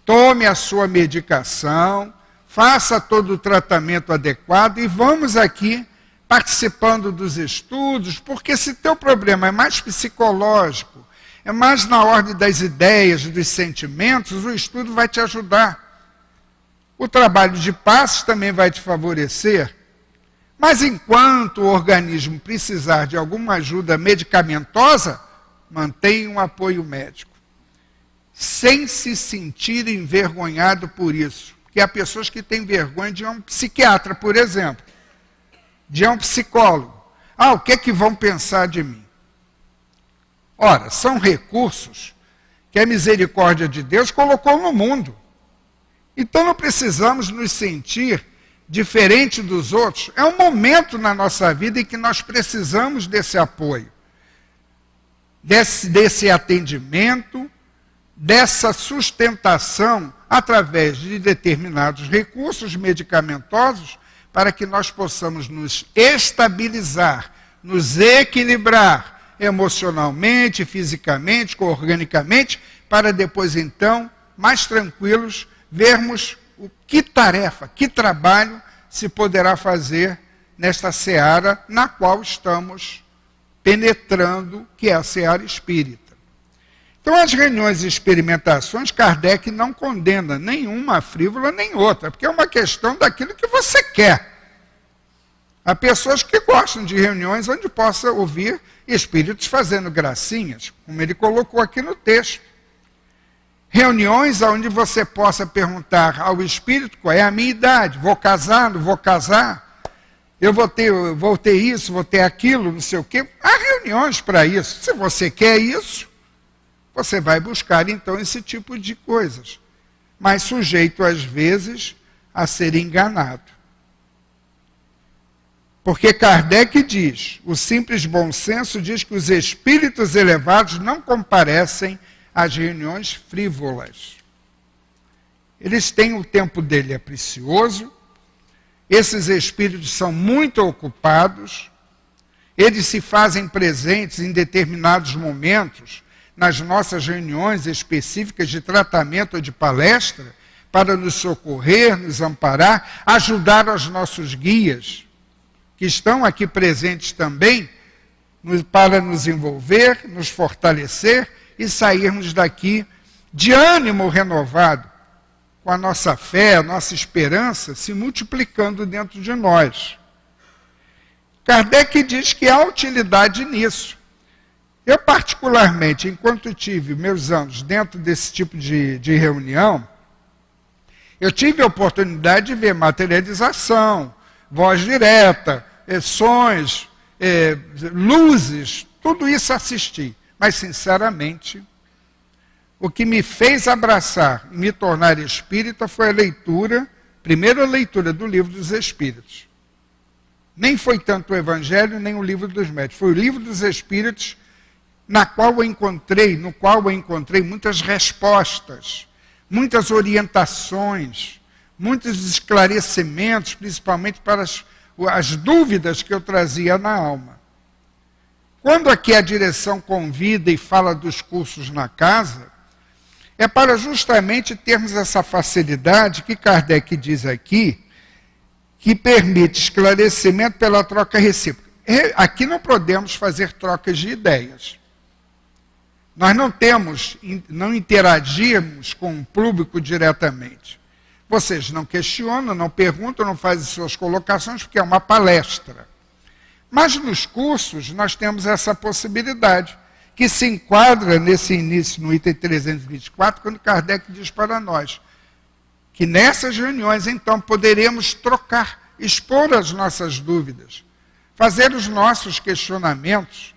tome a sua medicação, faça todo o tratamento adequado e vamos aqui participando dos estudos, porque se teu problema é mais psicológico, é mais na ordem das ideias, dos sentimentos, o estudo vai te ajudar. O trabalho de passes também vai te favorecer. Mas enquanto o organismo precisar de alguma ajuda medicamentosa, mantenha um apoio médico. Sem se sentir envergonhado por isso. Porque há pessoas que têm vergonha de um psiquiatra, por exemplo. De um psicólogo. Ah, o que é que vão pensar de mim? Ora, são recursos que a misericórdia de Deus colocou no mundo. Então não precisamos nos sentir diferente dos outros. É um momento na nossa vida em que nós precisamos desse apoio, desse atendimento, dessa sustentação através de determinados recursos medicamentosos para que nós possamos nos estabilizar, nos equilibrar emocionalmente, fisicamente, organicamente, para depois então, mais tranquilos, vermos que tarefa, que trabalho se poderá fazer nesta seara na qual estamos penetrando, que é a seara espírita. Então, as reuniões e experimentações, Kardec não condena nenhuma frívola nem outra, porque é uma questão daquilo que você quer. Há pessoas que gostam de reuniões onde possa ouvir espíritos fazendo gracinhas, como ele colocou aqui no texto. Reuniões onde você possa perguntar ao espírito qual é a minha idade, vou casar, não vou casar, eu vou ter isso, vou ter aquilo, não sei o quê. Há reuniões para isso. Se você quer isso, você vai buscar então esse tipo de coisas, mas sujeito às vezes a ser enganado. Porque Kardec diz, o simples bom senso diz que os espíritos elevados não comparecem às reuniões frívolas. Eles têm o tempo dele, é precioso, esses espíritos são muito ocupados, eles se fazem presentes em determinados momentos, nas nossas reuniões específicas de tratamento ou de palestra, para nos socorrer, nos amparar, ajudar os nossos guias, que estão aqui presentes também, para nos envolver, nos fortalecer e sairmos daqui de ânimo renovado, com a nossa fé, a nossa esperança se multiplicando dentro de nós. Kardec diz que há utilidade nisso. Eu, particularmente, enquanto tive meus anos dentro desse tipo de reunião, eu tive a oportunidade de ver materialização, voz direta, sons, luzes, tudo isso assisti. Mas, sinceramente, o que me fez abraçar e me tornar espírita foi a primeira leitura do Livro dos Espíritos. Nem foi tanto o Evangelho, nem o Livro dos Médiuns. Foi o Livro dos Espíritos no qual eu encontrei muitas respostas, muitas orientações, muitos esclarecimentos, principalmente para as dúvidas que eu trazia na alma. Quando aqui a direção convida e fala dos cursos na casa, é para justamente termos essa facilidade que Kardec diz aqui, que permite esclarecimento pela troca recíproca. Aqui não podemos fazer trocas de ideias. Nós não interagimos com o público diretamente. Vocês não questionam, não perguntam, não fazem suas colocações, porque é uma palestra. Mas nos cursos nós temos essa possibilidade, que se enquadra nesse início, no item 324, quando Kardec diz para nós que nessas reuniões, então, poderemos trocar, expor as nossas dúvidas, fazer os nossos questionamentos,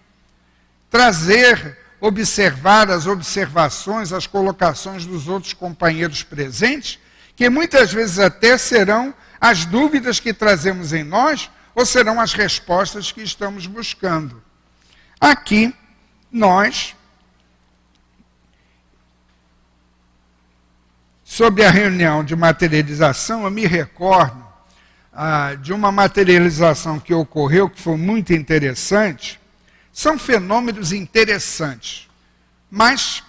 trazer observar as observações, as colocações dos outros companheiros presentes, que muitas vezes até serão as dúvidas que trazemos em nós, ou serão as respostas que estamos buscando. Aqui, nós, sobre a reunião de materialização, eu me recordo de uma materialização que ocorreu, que foi muito interessante. São fenômenos interessantes, mas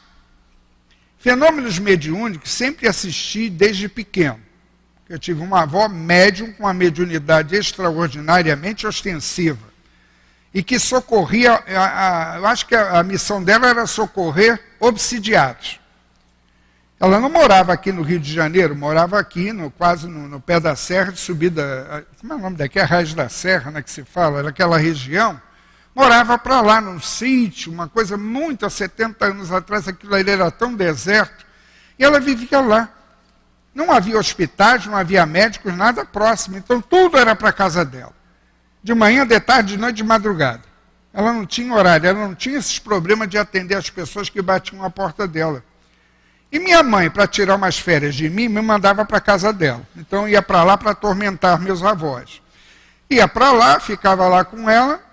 fenômenos mediúnicos sempre assisti desde pequeno. Eu tive uma avó médium com uma mediunidade extraordinariamente ostensiva e que socorria, eu acho que a missão dela era socorrer obsidiados. Ela não morava aqui no Rio de Janeiro, morava aqui quase no pé da serra de subida, como é o nome daqui? A Raiz da Serra, né, que se fala, naquela região. Morava para lá, num sítio, uma coisa muito, há 70 anos atrás, aquilo ali era tão deserto, e ela vivia lá. Não havia hospitais, não havia médicos, nada próximo, então tudo era para a casa dela. De manhã, de tarde, de noite, de madrugada. Ela não tinha horário, ela não tinha esses problemas de atender as pessoas que batiam à porta dela. E minha mãe, para tirar umas férias de mim, me mandava para a casa dela. Então eu ia para lá para atormentar meus avós. Ia para lá, ficava lá com ela.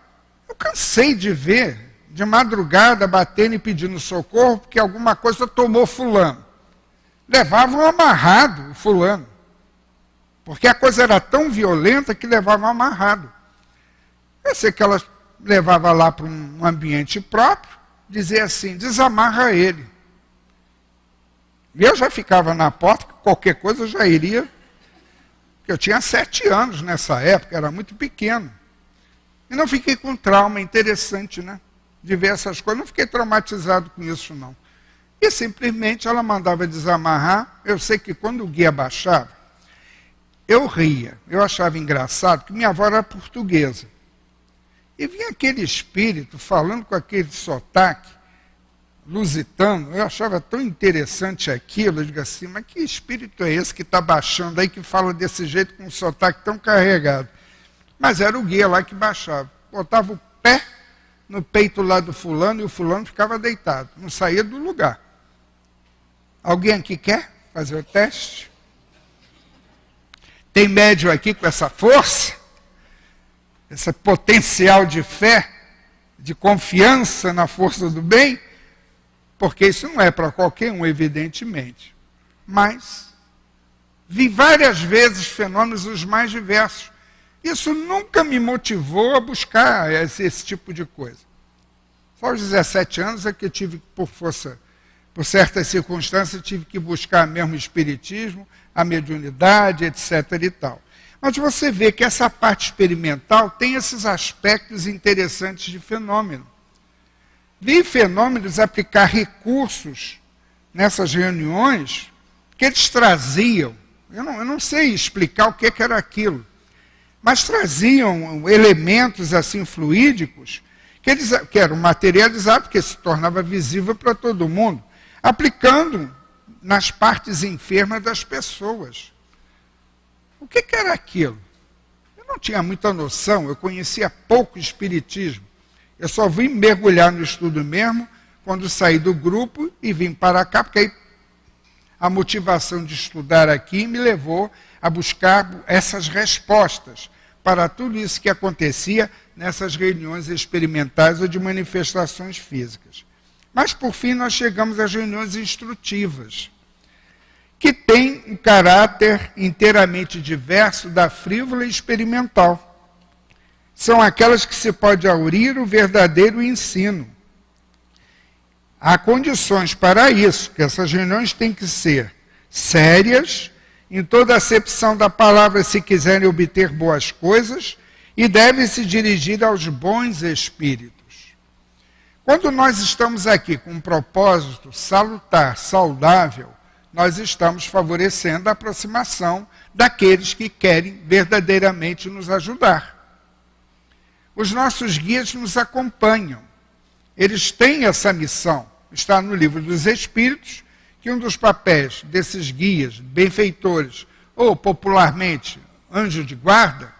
Eu cansei de ver, de madrugada, batendo e pedindo socorro, porque alguma coisa tomou fulano. Levavam amarrado o fulano. Porque a coisa era tão violenta que levavam amarrado. Eu sei que ela levava lá para um ambiente próprio, dizia assim, desamarra ele. E eu já ficava na porta, qualquer coisa eu já iria, porque eu tinha 7 anos nessa época, era muito pequeno. E não fiquei com trauma, interessante, né? De ver essas coisas, não fiquei traumatizado com isso, não. E simplesmente ela mandava desamarrar. Eu sei que quando o guia baixava, eu ria, eu achava engraçado, que minha avó era portuguesa. E vinha aquele espírito falando com aquele sotaque, lusitano, eu achava tão interessante aquilo, eu digo assim, mas que espírito é esse que está baixando aí, que fala desse jeito com um sotaque tão carregado? Mas era o guia lá que baixava, botava o pé no peito lá do fulano e o fulano ficava deitado, não saía do lugar. Alguém aqui quer fazer o teste? Tem médium aqui com essa força, esse potencial de fé, de confiança na força do bem? Porque isso não é para qualquer um, evidentemente. Mas vi várias vezes fenômenos os mais diversos. Isso nunca me motivou a buscar esse tipo de coisa. Só aos 17 anos é que eu tive, por certas circunstâncias, tive que buscar mesmo o espiritismo, a mediunidade, etc. e tal. Mas você vê que essa parte experimental tem esses aspectos interessantes de fenômeno. Vi fenômenos aplicar recursos nessas reuniões que eles traziam. Eu não sei explicar o que era aquilo, mas traziam elementos assim fluídicos que eram materializados, que se tornava visível para todo mundo, aplicando nas partes enfermas das pessoas. O que era aquilo? Eu não tinha muita noção, eu conhecia pouco espiritismo. Eu só vim mergulhar no estudo mesmo quando saí do grupo e vim para cá, porque aí a motivação de estudar aqui me levou a buscar essas respostas para tudo isso que acontecia nessas reuniões experimentais ou de manifestações físicas. Mas, por fim, nós chegamos às reuniões instrutivas, que têm um caráter inteiramente diverso da frívola e experimental. São aquelas que se pode aurir o verdadeiro ensino. Há condições para isso, que essas reuniões têm que ser sérias, em toda a acepção da palavra, se quiserem obter boas coisas, e devem se dirigir aos bons espíritos. Quando nós estamos aqui com um propósito salutar, saudável, nós estamos favorecendo a aproximação daqueles que querem verdadeiramente nos ajudar. Os nossos guias nos acompanham. Eles têm essa missão. Está no Livro dos Espíritos, que um dos papéis desses guias, benfeitores, ou popularmente anjo de guarda,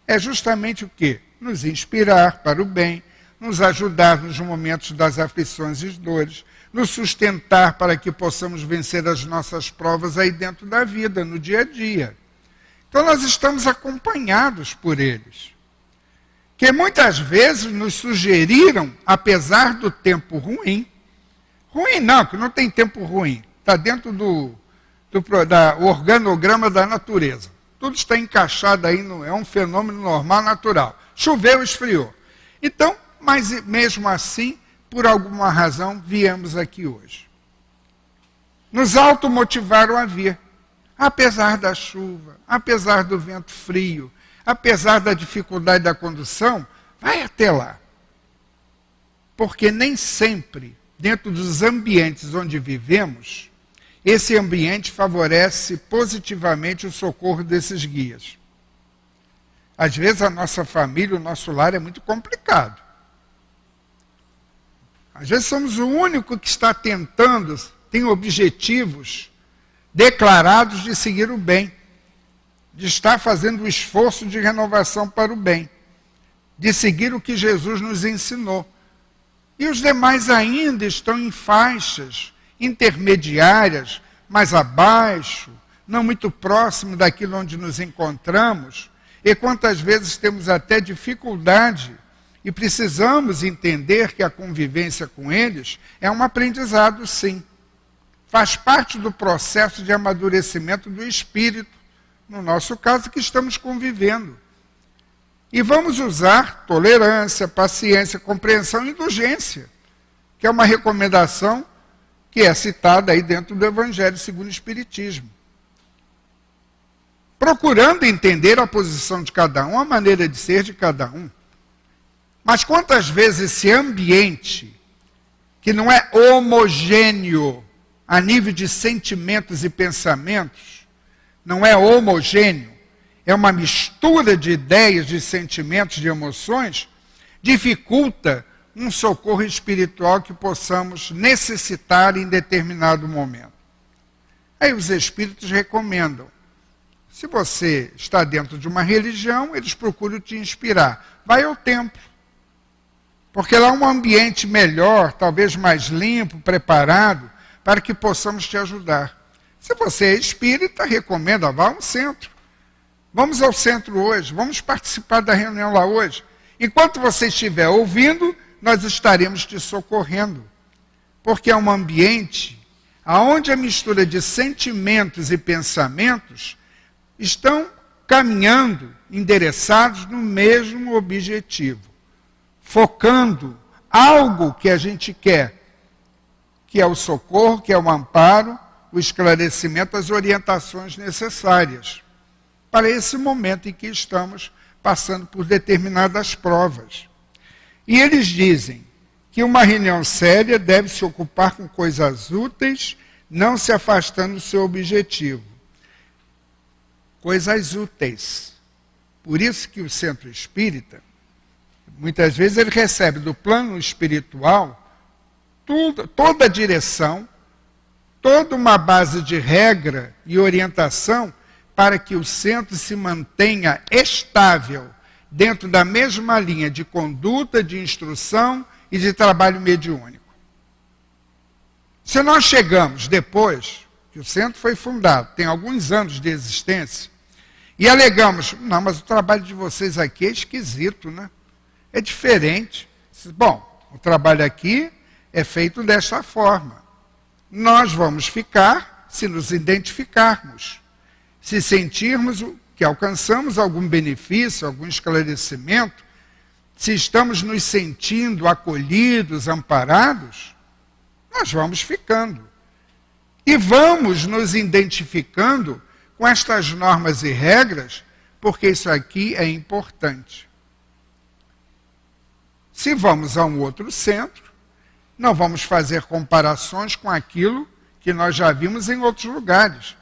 é justamente o quê? Nos inspirar para o bem, nos ajudar nos momentos das aflições e dores, nos sustentar para que possamos vencer as nossas provas aí dentro da vida, no dia a dia. Então nós estamos acompanhados por eles, que muitas vezes nos sugeriram, apesar do tempo ruim, ruim não, que não tem tempo ruim, está dentro do organograma da natureza. Tudo está encaixado aí, é um fenômeno normal, natural. Choveu, esfriou. Então, mas mesmo assim, por alguma razão, viemos aqui hoje. Nos automotivaram a vir. Apesar da chuva, apesar do vento frio, apesar da dificuldade da condução, vai até lá. Porque nem sempre, dentro dos ambientes onde vivemos, esse ambiente favorece positivamente o socorro desses guias. Às vezes a nossa família, o nosso lar é muito complicado. Às vezes somos o único que está tentando, tem objetivos declarados de seguir o bem, de estar fazendo o esforço de renovação para o bem, de seguir o que Jesus nos ensinou. E os demais ainda estão em faixas intermediárias, mais abaixo, não muito próximo daquilo onde nos encontramos, e quantas vezes temos até dificuldade e precisamos entender que a convivência com eles é um aprendizado, sim. Faz parte do processo de amadurecimento do espírito, no nosso caso, que estamos convivendo. E vamos usar tolerância, paciência, compreensão e indulgência, que é uma recomendação que é citada aí dentro do Evangelho segundo o Espiritismo. Procurando entender a posição de cada um, a maneira de ser de cada um. Mas quantas vezes esse ambiente, que não é homogêneo a nível de sentimentos e pensamentos, não é homogêneo, é uma mistura de ideias, de sentimentos, de emoções, dificulta um socorro espiritual que possamos necessitar em determinado momento. Aí os espíritos recomendam, se você está dentro de uma religião, eles procuram te inspirar. Vai ao templo, porque lá é um ambiente melhor, talvez mais limpo, preparado, para que possamos te ajudar. Se você é espírita, recomenda, vá ao centro. Vamos ao centro hoje, vamos participar da reunião lá hoje. Enquanto você estiver ouvindo, nós estaremos te socorrendo. Porque é um ambiente onde a mistura de sentimentos e pensamentos estão caminhando, endereçados no mesmo objetivo. Focando algo que a gente quer, que é o socorro, que é o amparo, o esclarecimento, as orientações necessárias para esse momento em que estamos passando por determinadas provas. E eles dizem que uma reunião séria deve se ocupar com coisas úteis, não se afastando do seu objetivo. Coisas úteis. Por isso que o centro espírita, muitas vezes ele recebe do plano espiritual toda a direção, toda uma base de regra e orientação para que o centro se mantenha estável dentro da mesma linha de conduta, de instrução e de trabalho mediúnico. Se nós chegamos depois, que o centro foi fundado, tem alguns anos de existência, e alegamos, não, mas o trabalho de vocês aqui é esquisito, né? É diferente. Bom, o trabalho aqui é feito desta forma. Nós vamos ficar se nos identificarmos, se sentirmos que alcançamos algum benefício, algum esclarecimento, se estamos nos sentindo acolhidos, amparados, nós vamos ficando. E vamos nos identificando com estas normas e regras, porque isso aqui é importante. Se vamos a um outro centro, não vamos fazer comparações com aquilo que nós já vimos em outros lugares.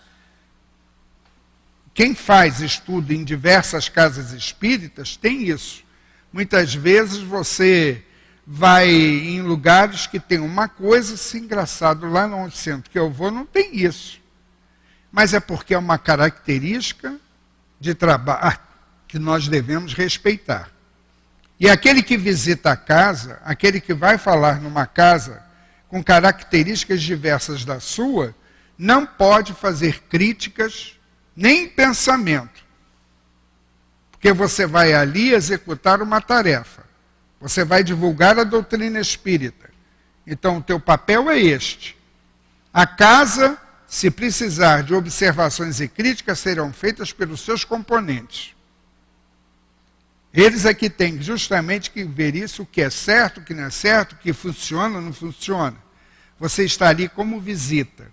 Quem faz estudo em diversas casas espíritas tem isso. Muitas vezes você vai em lugares que tem uma coisa, assim, engraçado, lá no centro que eu vou não tem isso. Mas é porque é uma característica de trabalho que nós devemos respeitar. E aquele que visita a casa, aquele que vai falar numa casa com características diversas da sua, não pode fazer críticas nem pensamento. Porque você vai ali executar uma tarefa. Você vai divulgar a doutrina espírita. Então, o teu papel é este. A casa, se precisar de observações e críticas, serão feitas pelos seus componentes. Eles é que têm justamente que ver isso, o que é certo, o que não é certo, o que funciona ou não funciona. Você está ali como visita.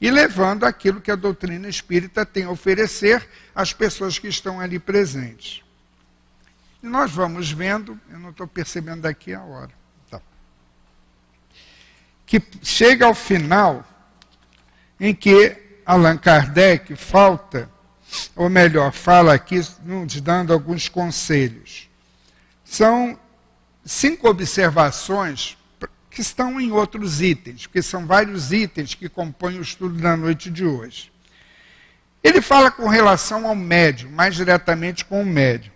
E levando aquilo que a doutrina espírita tem a oferecer às pessoas que estão ali presentes. E nós vamos vendo, eu não estou percebendo daqui a hora, tá, que chega ao final em que Allan Kardec fala aqui, nos dando alguns conselhos. São 5 observações que estão em outros itens, porque são vários itens que compõem o estudo da noite de hoje. Ele fala com relação ao médium, mais diretamente com o médium.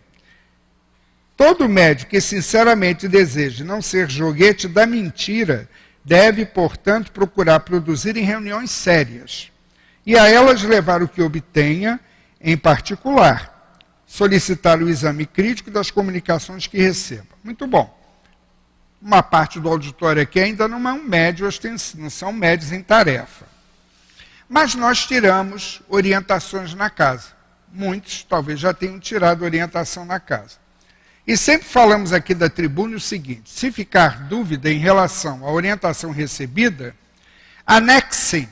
Todo médium que sinceramente deseje não ser joguete da mentira deve, portanto, procurar produzir em reuniões sérias e a elas levar o que obtenha, em particular, solicitar o exame crítico das comunicações que receba. Muito bom. Uma parte do auditório aqui ainda não é um médium, não são médios em tarefa. Mas nós tiramos orientações na casa. Muitos talvez já tenham tirado orientação na casa. E sempre falamos aqui da tribuna o seguinte: se ficar dúvida em relação à orientação recebida, anexem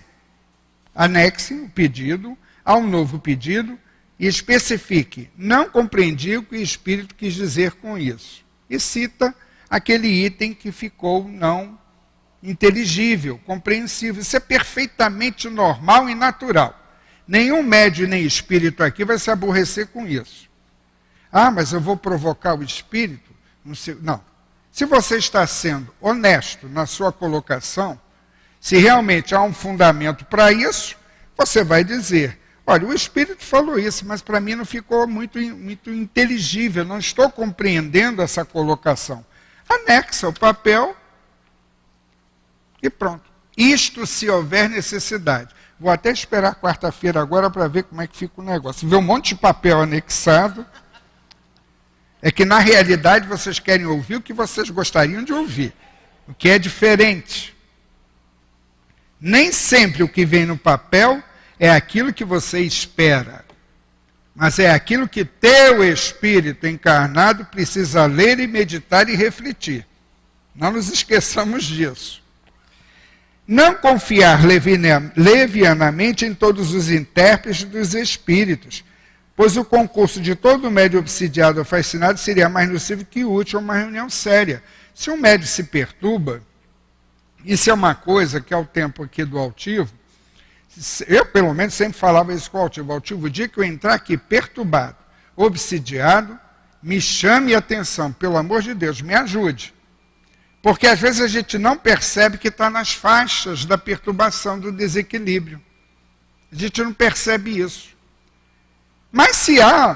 o pedido ao novo pedido e especifique: não compreendi o que o Espírito quis dizer com isso. E cita aquele item que ficou não inteligível, compreensível. Isso é perfeitamente normal e natural. Nenhum médium nem espírito aqui vai se aborrecer com isso. Ah, mas eu vou provocar o espírito? Não. Se você está sendo honesto na sua colocação, se realmente há um fundamento para isso, você vai dizer: olha, o espírito falou isso, mas para mim não ficou muito inteligível, não estou compreendendo essa colocação. Anexa o papel e pronto. Isto se houver necessidade. Vou até esperar quarta-feira agora para ver como é que fica o negócio. Ver um monte de papel anexado. É que na realidade vocês querem ouvir o que vocês gostariam de ouvir. O que é diferente. Nem sempre o que vem no papel é aquilo que você espera. Mas é aquilo que teu espírito encarnado precisa ler e meditar e refletir. Não nos esqueçamos disso. Não confiar levianamente em todos os intérpretes dos espíritos, pois o concurso de todo médium obsidiado ou fascinado seria mais nocivo que útil a uma reunião séria. Se um médium se perturba, isso é uma coisa que ao tempo aqui do altivo, eu, pelo menos, sempre falava isso com o altivo. Altivo, o dia que eu entrar aqui perturbado, obsidiado, me chame a atenção, pelo amor de Deus, me ajude. Porque às vezes a gente não percebe que está nas faixas da perturbação, do desequilíbrio. A gente não percebe isso. Mas se há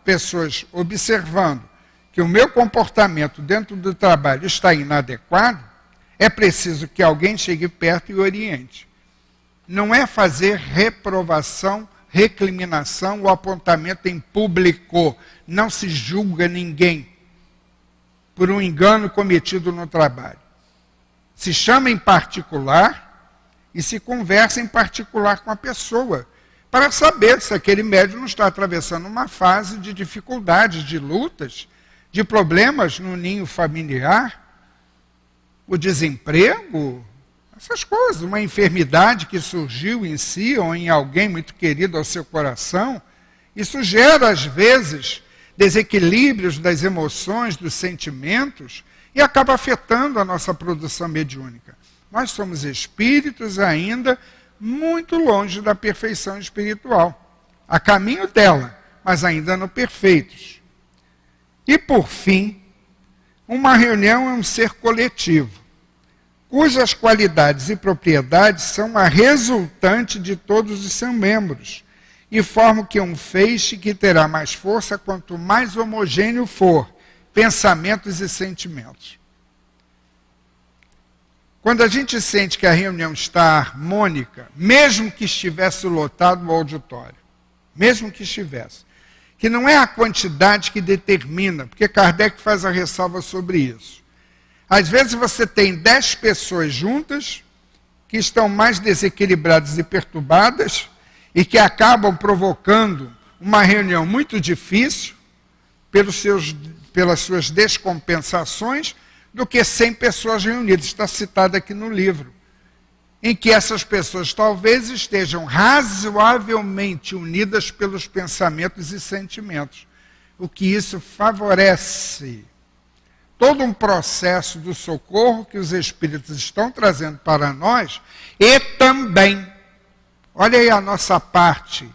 pessoas observando que o meu comportamento dentro do trabalho está inadequado, é preciso que alguém chegue perto e oriente. Não é fazer reprovação, recriminação ou apontamento em público. Não se julga ninguém por um engano cometido no trabalho. Se chama em particular e se conversa em particular com a pessoa, para saber se aquele médium não está atravessando uma fase de dificuldades, de lutas, de problemas no ninho familiar, o desemprego, essas coisas, uma enfermidade que surgiu em si ou em alguém muito querido ao seu coração. Isso gera, às vezes, desequilíbrios das emoções, dos sentimentos, e acaba afetando a nossa produção mediúnica. Nós somos espíritos ainda muito longe da perfeição espiritual, a caminho dela, mas ainda não perfeitos. E, por fim, uma reunião é um ser coletivo, cujas qualidades e propriedades são a resultante de todos os seus membros, e formam que um feixe que terá mais força quanto mais homogêneo for, pensamentos e sentimentos. Quando a gente sente que a reunião está harmônica, mesmo que estivesse lotado o auditório, mesmo que estivesse, que não é a quantidade que determina, porque Kardec faz a ressalva sobre isso. Às vezes você tem 10 pessoas juntas, que estão mais desequilibradas e perturbadas, e que acabam provocando uma reunião muito difícil, pelas suas descompensações, do que 100 pessoas reunidas. Está citado aqui no livro. Em que essas pessoas talvez estejam razoavelmente unidas pelos pensamentos e sentimentos. O que isso favorece todo um processo do socorro que os espíritos estão trazendo para nós e também, olha aí a nossa parte,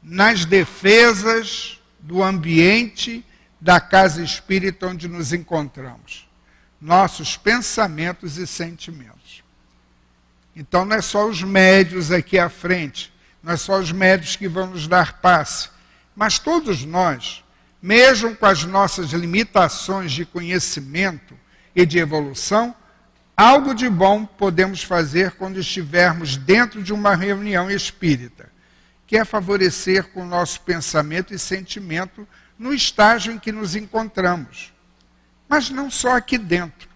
nas defesas do ambiente da casa espírita onde nos encontramos. Nossos pensamentos e sentimentos. Então não é só os médios aqui à frente, não é só os médios que vão nos dar passe, mas todos nós, mesmo com as nossas limitações de conhecimento e de evolução, algo de bom podemos fazer quando estivermos dentro de uma reunião espírita, que é favorecer com o nosso pensamento e sentimento no estágio em que nos encontramos. Mas não só aqui dentro.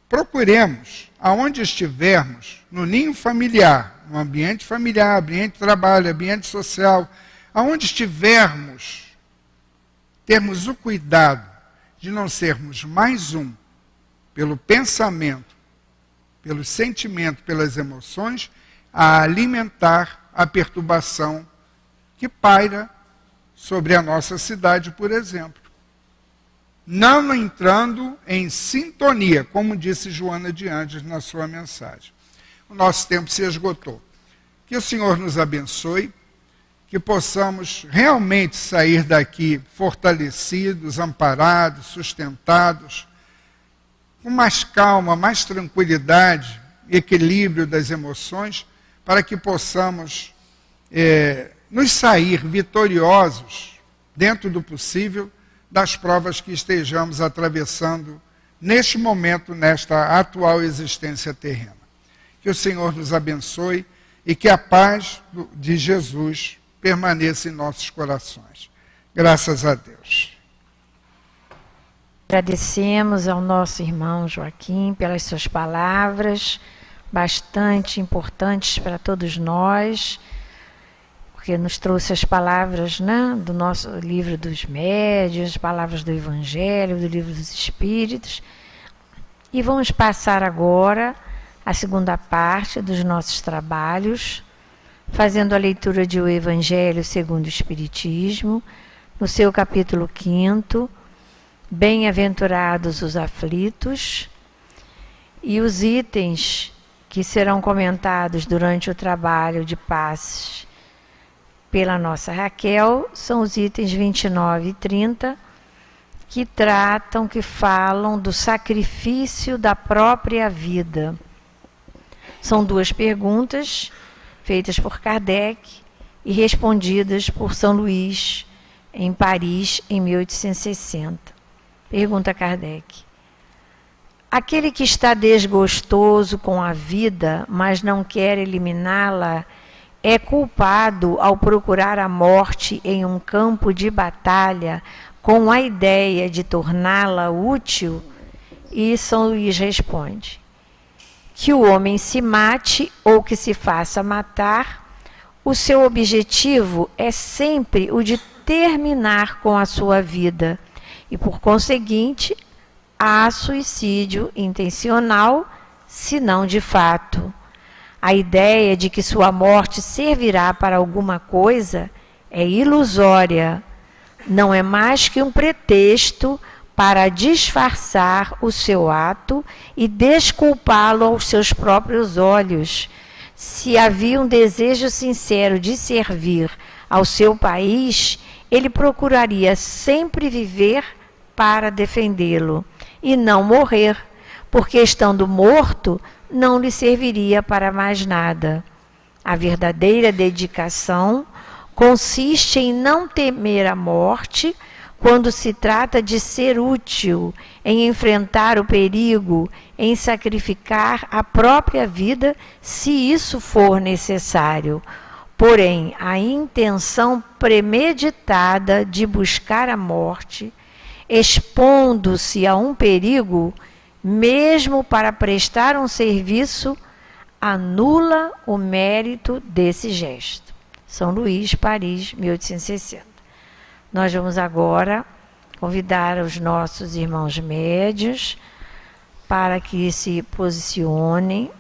Procuremos, aonde estivermos, no ninho familiar, no ambiente familiar, ambiente de trabalho, ambiente social, aonde estivermos, termos o cuidado de não sermos mais um, pelo pensamento, pelo sentimento, pelas emoções, a alimentar a perturbação que paira sobre a nossa cidade, por exemplo. Não entrando em sintonia, como disse Joana de Andes na sua mensagem. O nosso tempo se esgotou. Que o Senhor nos abençoe, que possamos realmente sair daqui fortalecidos, amparados, sustentados, com mais calma, mais tranquilidade, equilíbrio das emoções, para que possamos nos sair vitoriosos, dentro do possível, das provas que estejamos atravessando neste momento, nesta atual existência terrena. Que o Senhor nos abençoe e que a paz de Jesus permaneça em nossos corações. Graças a Deus. Agradecemos ao nosso irmão Joaquim pelas suas palavras, bastante importantes para todos nós, porque nos trouxe as palavras, né, do nosso livro dos médiuns, as palavras do Evangelho, do livro dos Espíritos. E vamos passar agora a segunda parte dos nossos trabalhos, fazendo a leitura de O Evangelho segundo o Espiritismo, no seu capítulo 5º, Bem-aventurados os aflitos, e os itens que serão comentados durante o trabalho de passes pela nossa Raquel, são os itens 29 e 30, que falam do sacrifício da própria vida. São duas perguntas feitas por Kardec e respondidas por São Luís, em Paris, em 1860. Pergunta Kardec: aquele que está desgostoso com a vida, mas não quer eliminá-la, é culpado ao procurar a morte em um campo de batalha com a ideia de torná-la útil? E São Luís responde: que o homem se mate ou que se faça matar, o seu objetivo é sempre o de terminar com a sua vida, e por conseguinte, há suicídio intencional, se não de fato. A ideia de que sua morte servirá para alguma coisa é ilusória. Não é mais que um pretexto para disfarçar o seu ato e desculpá-lo aos seus próprios olhos. Se havia um desejo sincero de servir ao seu país, ele procuraria sempre viver para defendê-lo e não morrer, porque estando morto, não lhe serviria para mais nada. A verdadeira dedicação consiste em não temer a morte quando se trata de ser útil, em enfrentar o perigo, em sacrificar a própria vida, se isso for necessário. Porém, a intenção premeditada de buscar a morte, expondo-se a um perigo, mesmo para prestar um serviço, anula o mérito desse gesto. São Luís, Paris, 1860. Nós vamos agora convidar os nossos irmãos médios para que se posicionem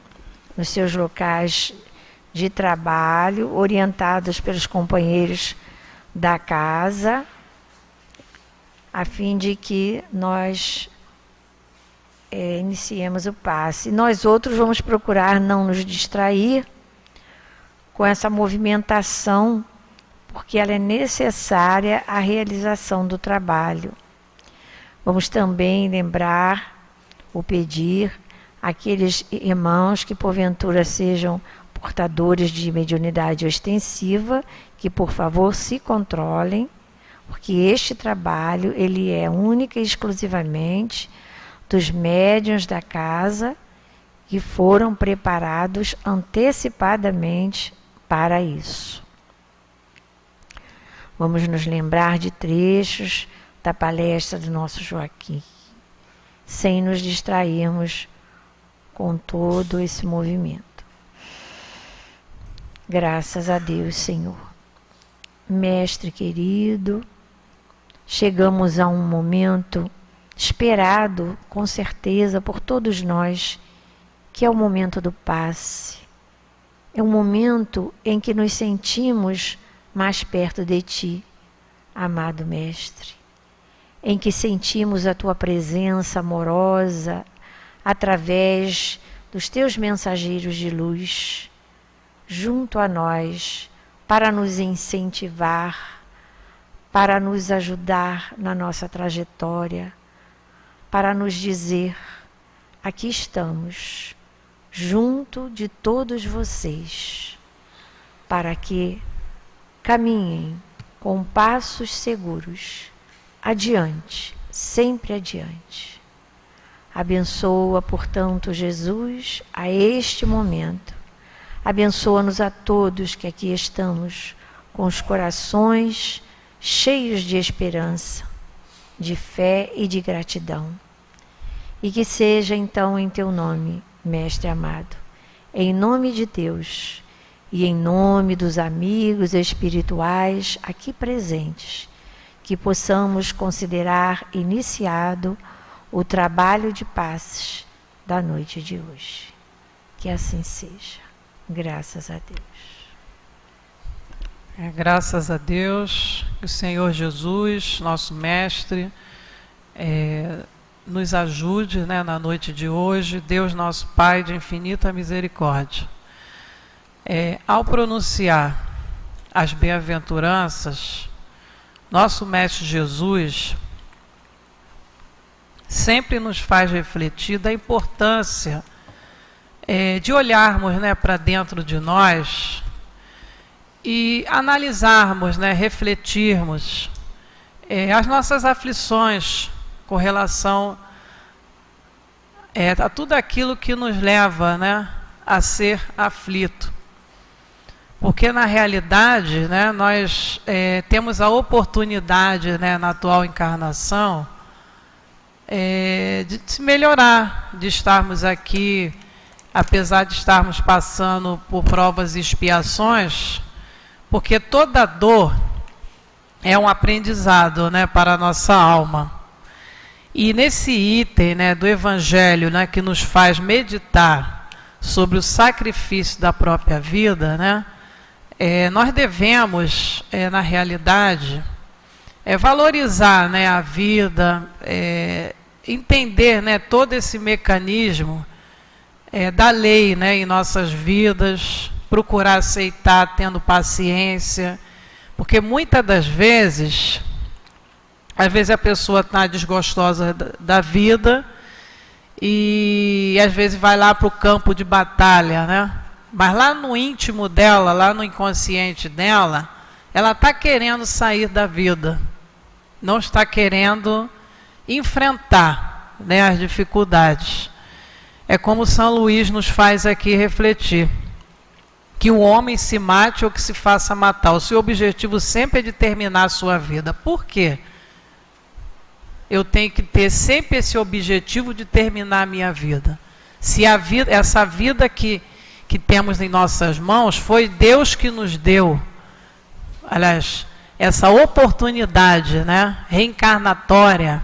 nos seus locais de trabalho, orientados pelos companheiros da casa, a fim de que nós iniciemos o passe. Nós outros vamos procurar não nos distrair com essa movimentação, porque ela é necessária à realização do trabalho. Vamos também lembrar ou pedir àqueles irmãos que porventura sejam portadores de mediunidade ostensiva, que por favor se controlem, porque este trabalho ele é única e exclusivamente dos médiuns da casa que foram preparados antecipadamente para isso. Vamos nos lembrar de trechos da palestra do nosso Joaquim, sem nos distrairmos com todo esse movimento. Graças a Deus, Senhor. Mestre querido, chegamos a um momento esperado, com certeza, por todos nós, que é o momento do passe. É um momento em que nos sentimos mais perto de Ti, amado Mestre, em que sentimos a Tua presença amorosa através dos Teus mensageiros de luz, junto a nós, para nos incentivar, para nos ajudar na nossa trajetória, para nos dizer: aqui estamos, junto de todos vocês, para que caminhem com passos seguros, adiante, sempre adiante. Abençoa, portanto, Jesus, a este momento. Abençoa-nos a todos que aqui estamos, com os corações cheios de esperança, de fé e de gratidão. E que seja então em Teu nome, Mestre amado, em nome de Deus e em nome dos amigos espirituais aqui presentes, que possamos considerar iniciado o trabalho de passes da noite de hoje. Que assim seja. Graças a Deus. Graças a Deus, que o Senhor Jesus, nosso Mestre, nos ajude, né, na noite de hoje. Deus nosso Pai de infinita misericórdia. Ao pronunciar as bem-aventuranças, nosso Mestre Jesus sempre nos faz refletir da importância de olharmos, né, para dentro de nós e analisarmos, né, refletirmos as nossas aflições com relação a tudo aquilo que nos leva, né, a ser aflito. Porque na realidade, né, nós temos a oportunidade, né, na atual encarnação de se melhorar, de estarmos aqui, apesar de estarmos passando por provas e expiações, porque toda dor é um aprendizado, né, para a nossa alma. E nesse item, né, do Evangelho, né, que nos faz meditar sobre o sacrifício da própria vida, né, nós devemos, na realidade, valorizar, né, a vida, entender, né, todo esse mecanismo da lei, né, em nossas vidas, procurar aceitar tendo paciência, porque muitas das vezes, às vezes a pessoa está desgostosa da vida e às vezes vai lá para o campo de batalha, né? Mas lá no íntimo dela, lá no inconsciente dela, ela está querendo sair da vida. não está querendo enfrentar, né, as dificuldades. É como São Luís nos faz aqui refletir, que o homem se mate ou que se faça matar. O seu objetivo sempre é de terminar a sua vida. Por quê? Eu tenho que ter sempre esse objetivo de terminar a minha vida. Se a vida, essa vida que temos em nossas mãos, foi Deus que nos deu, aliás, essa oportunidade, né, reencarnatória,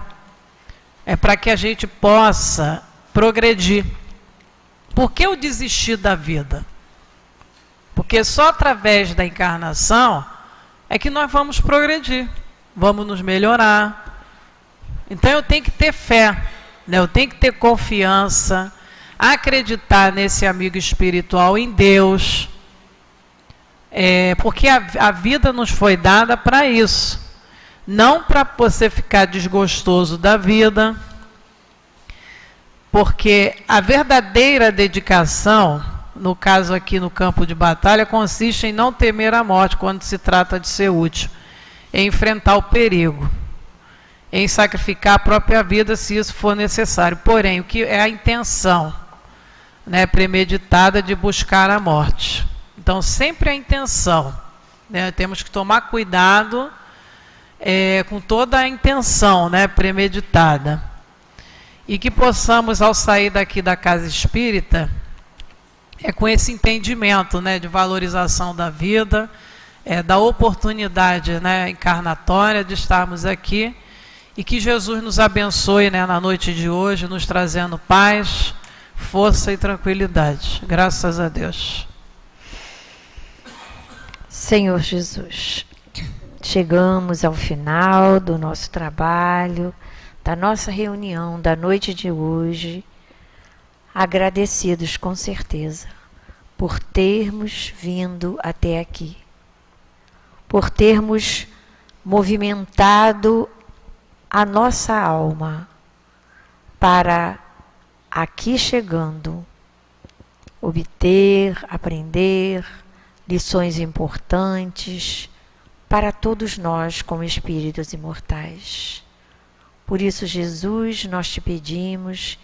é para que a gente possa progredir. Por que eu desisti da vida? Porque só através da encarnação é que nós vamos progredir, vamos nos melhorar. Então eu tenho que ter fé, né? Eu tenho que ter confiança, acreditar nesse amigo espiritual, em Deus, porque a vida nos foi dada para isso, não para você ficar desgostoso da vida, porque a verdadeira dedicação, no caso aqui no campo de batalha, consiste em não temer a morte quando se trata de ser útil, em enfrentar o perigo, em sacrificar a própria vida se isso for necessário. Porém, o que é a intenção, né, premeditada de buscar a morte. Então, sempre a intenção, né, temos que tomar cuidado com toda a intenção, né, premeditada. E que possamos, ao sair daqui da casa espírita, com esse entendimento, né, de valorização da vida, da oportunidade, né, encarnatória de estarmos aqui, e que Jesus nos abençoe, né, na noite de hoje, nos trazendo paz, força e tranquilidade. Graças a Deus. Senhor Jesus, chegamos ao final do nosso trabalho, da nossa reunião da noite de hoje, agradecidos com certeza por termos vindo até aqui, por termos movimentado a nossa alma para, aqui chegando, obter, aprender lições importantes para todos nós como espíritos imortais. Por isso, Jesus, nós te pedimos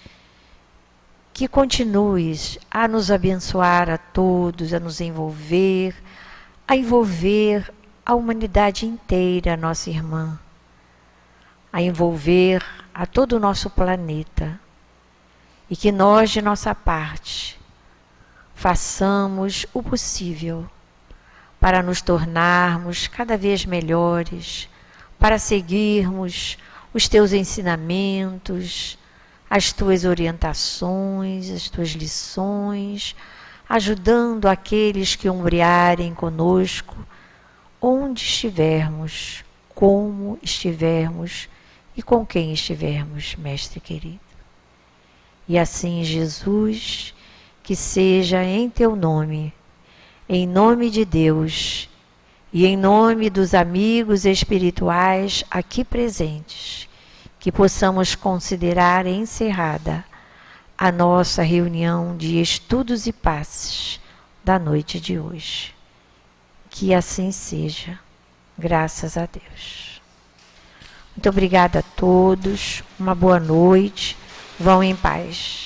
que continues a nos abençoar a todos, a nos envolver, a envolver a humanidade inteira, nossa irmã, a envolver a todo o nosso planeta, e que nós, de nossa parte, façamos o possível para nos tornarmos cada vez melhores, para seguirmos os teus ensinamentos, as tuas orientações, as tuas lições, ajudando aqueles que ombrearem conosco, onde estivermos, como estivermos e com quem estivermos, Mestre querido. E assim, Jesus, que seja em teu nome, em nome de Deus e em nome dos amigos espirituais aqui presentes, que possamos considerar encerrada a nossa reunião de estudos e passes da noite de hoje. Que assim seja, graças a Deus. Muito obrigada a todos, uma boa noite, vão em paz.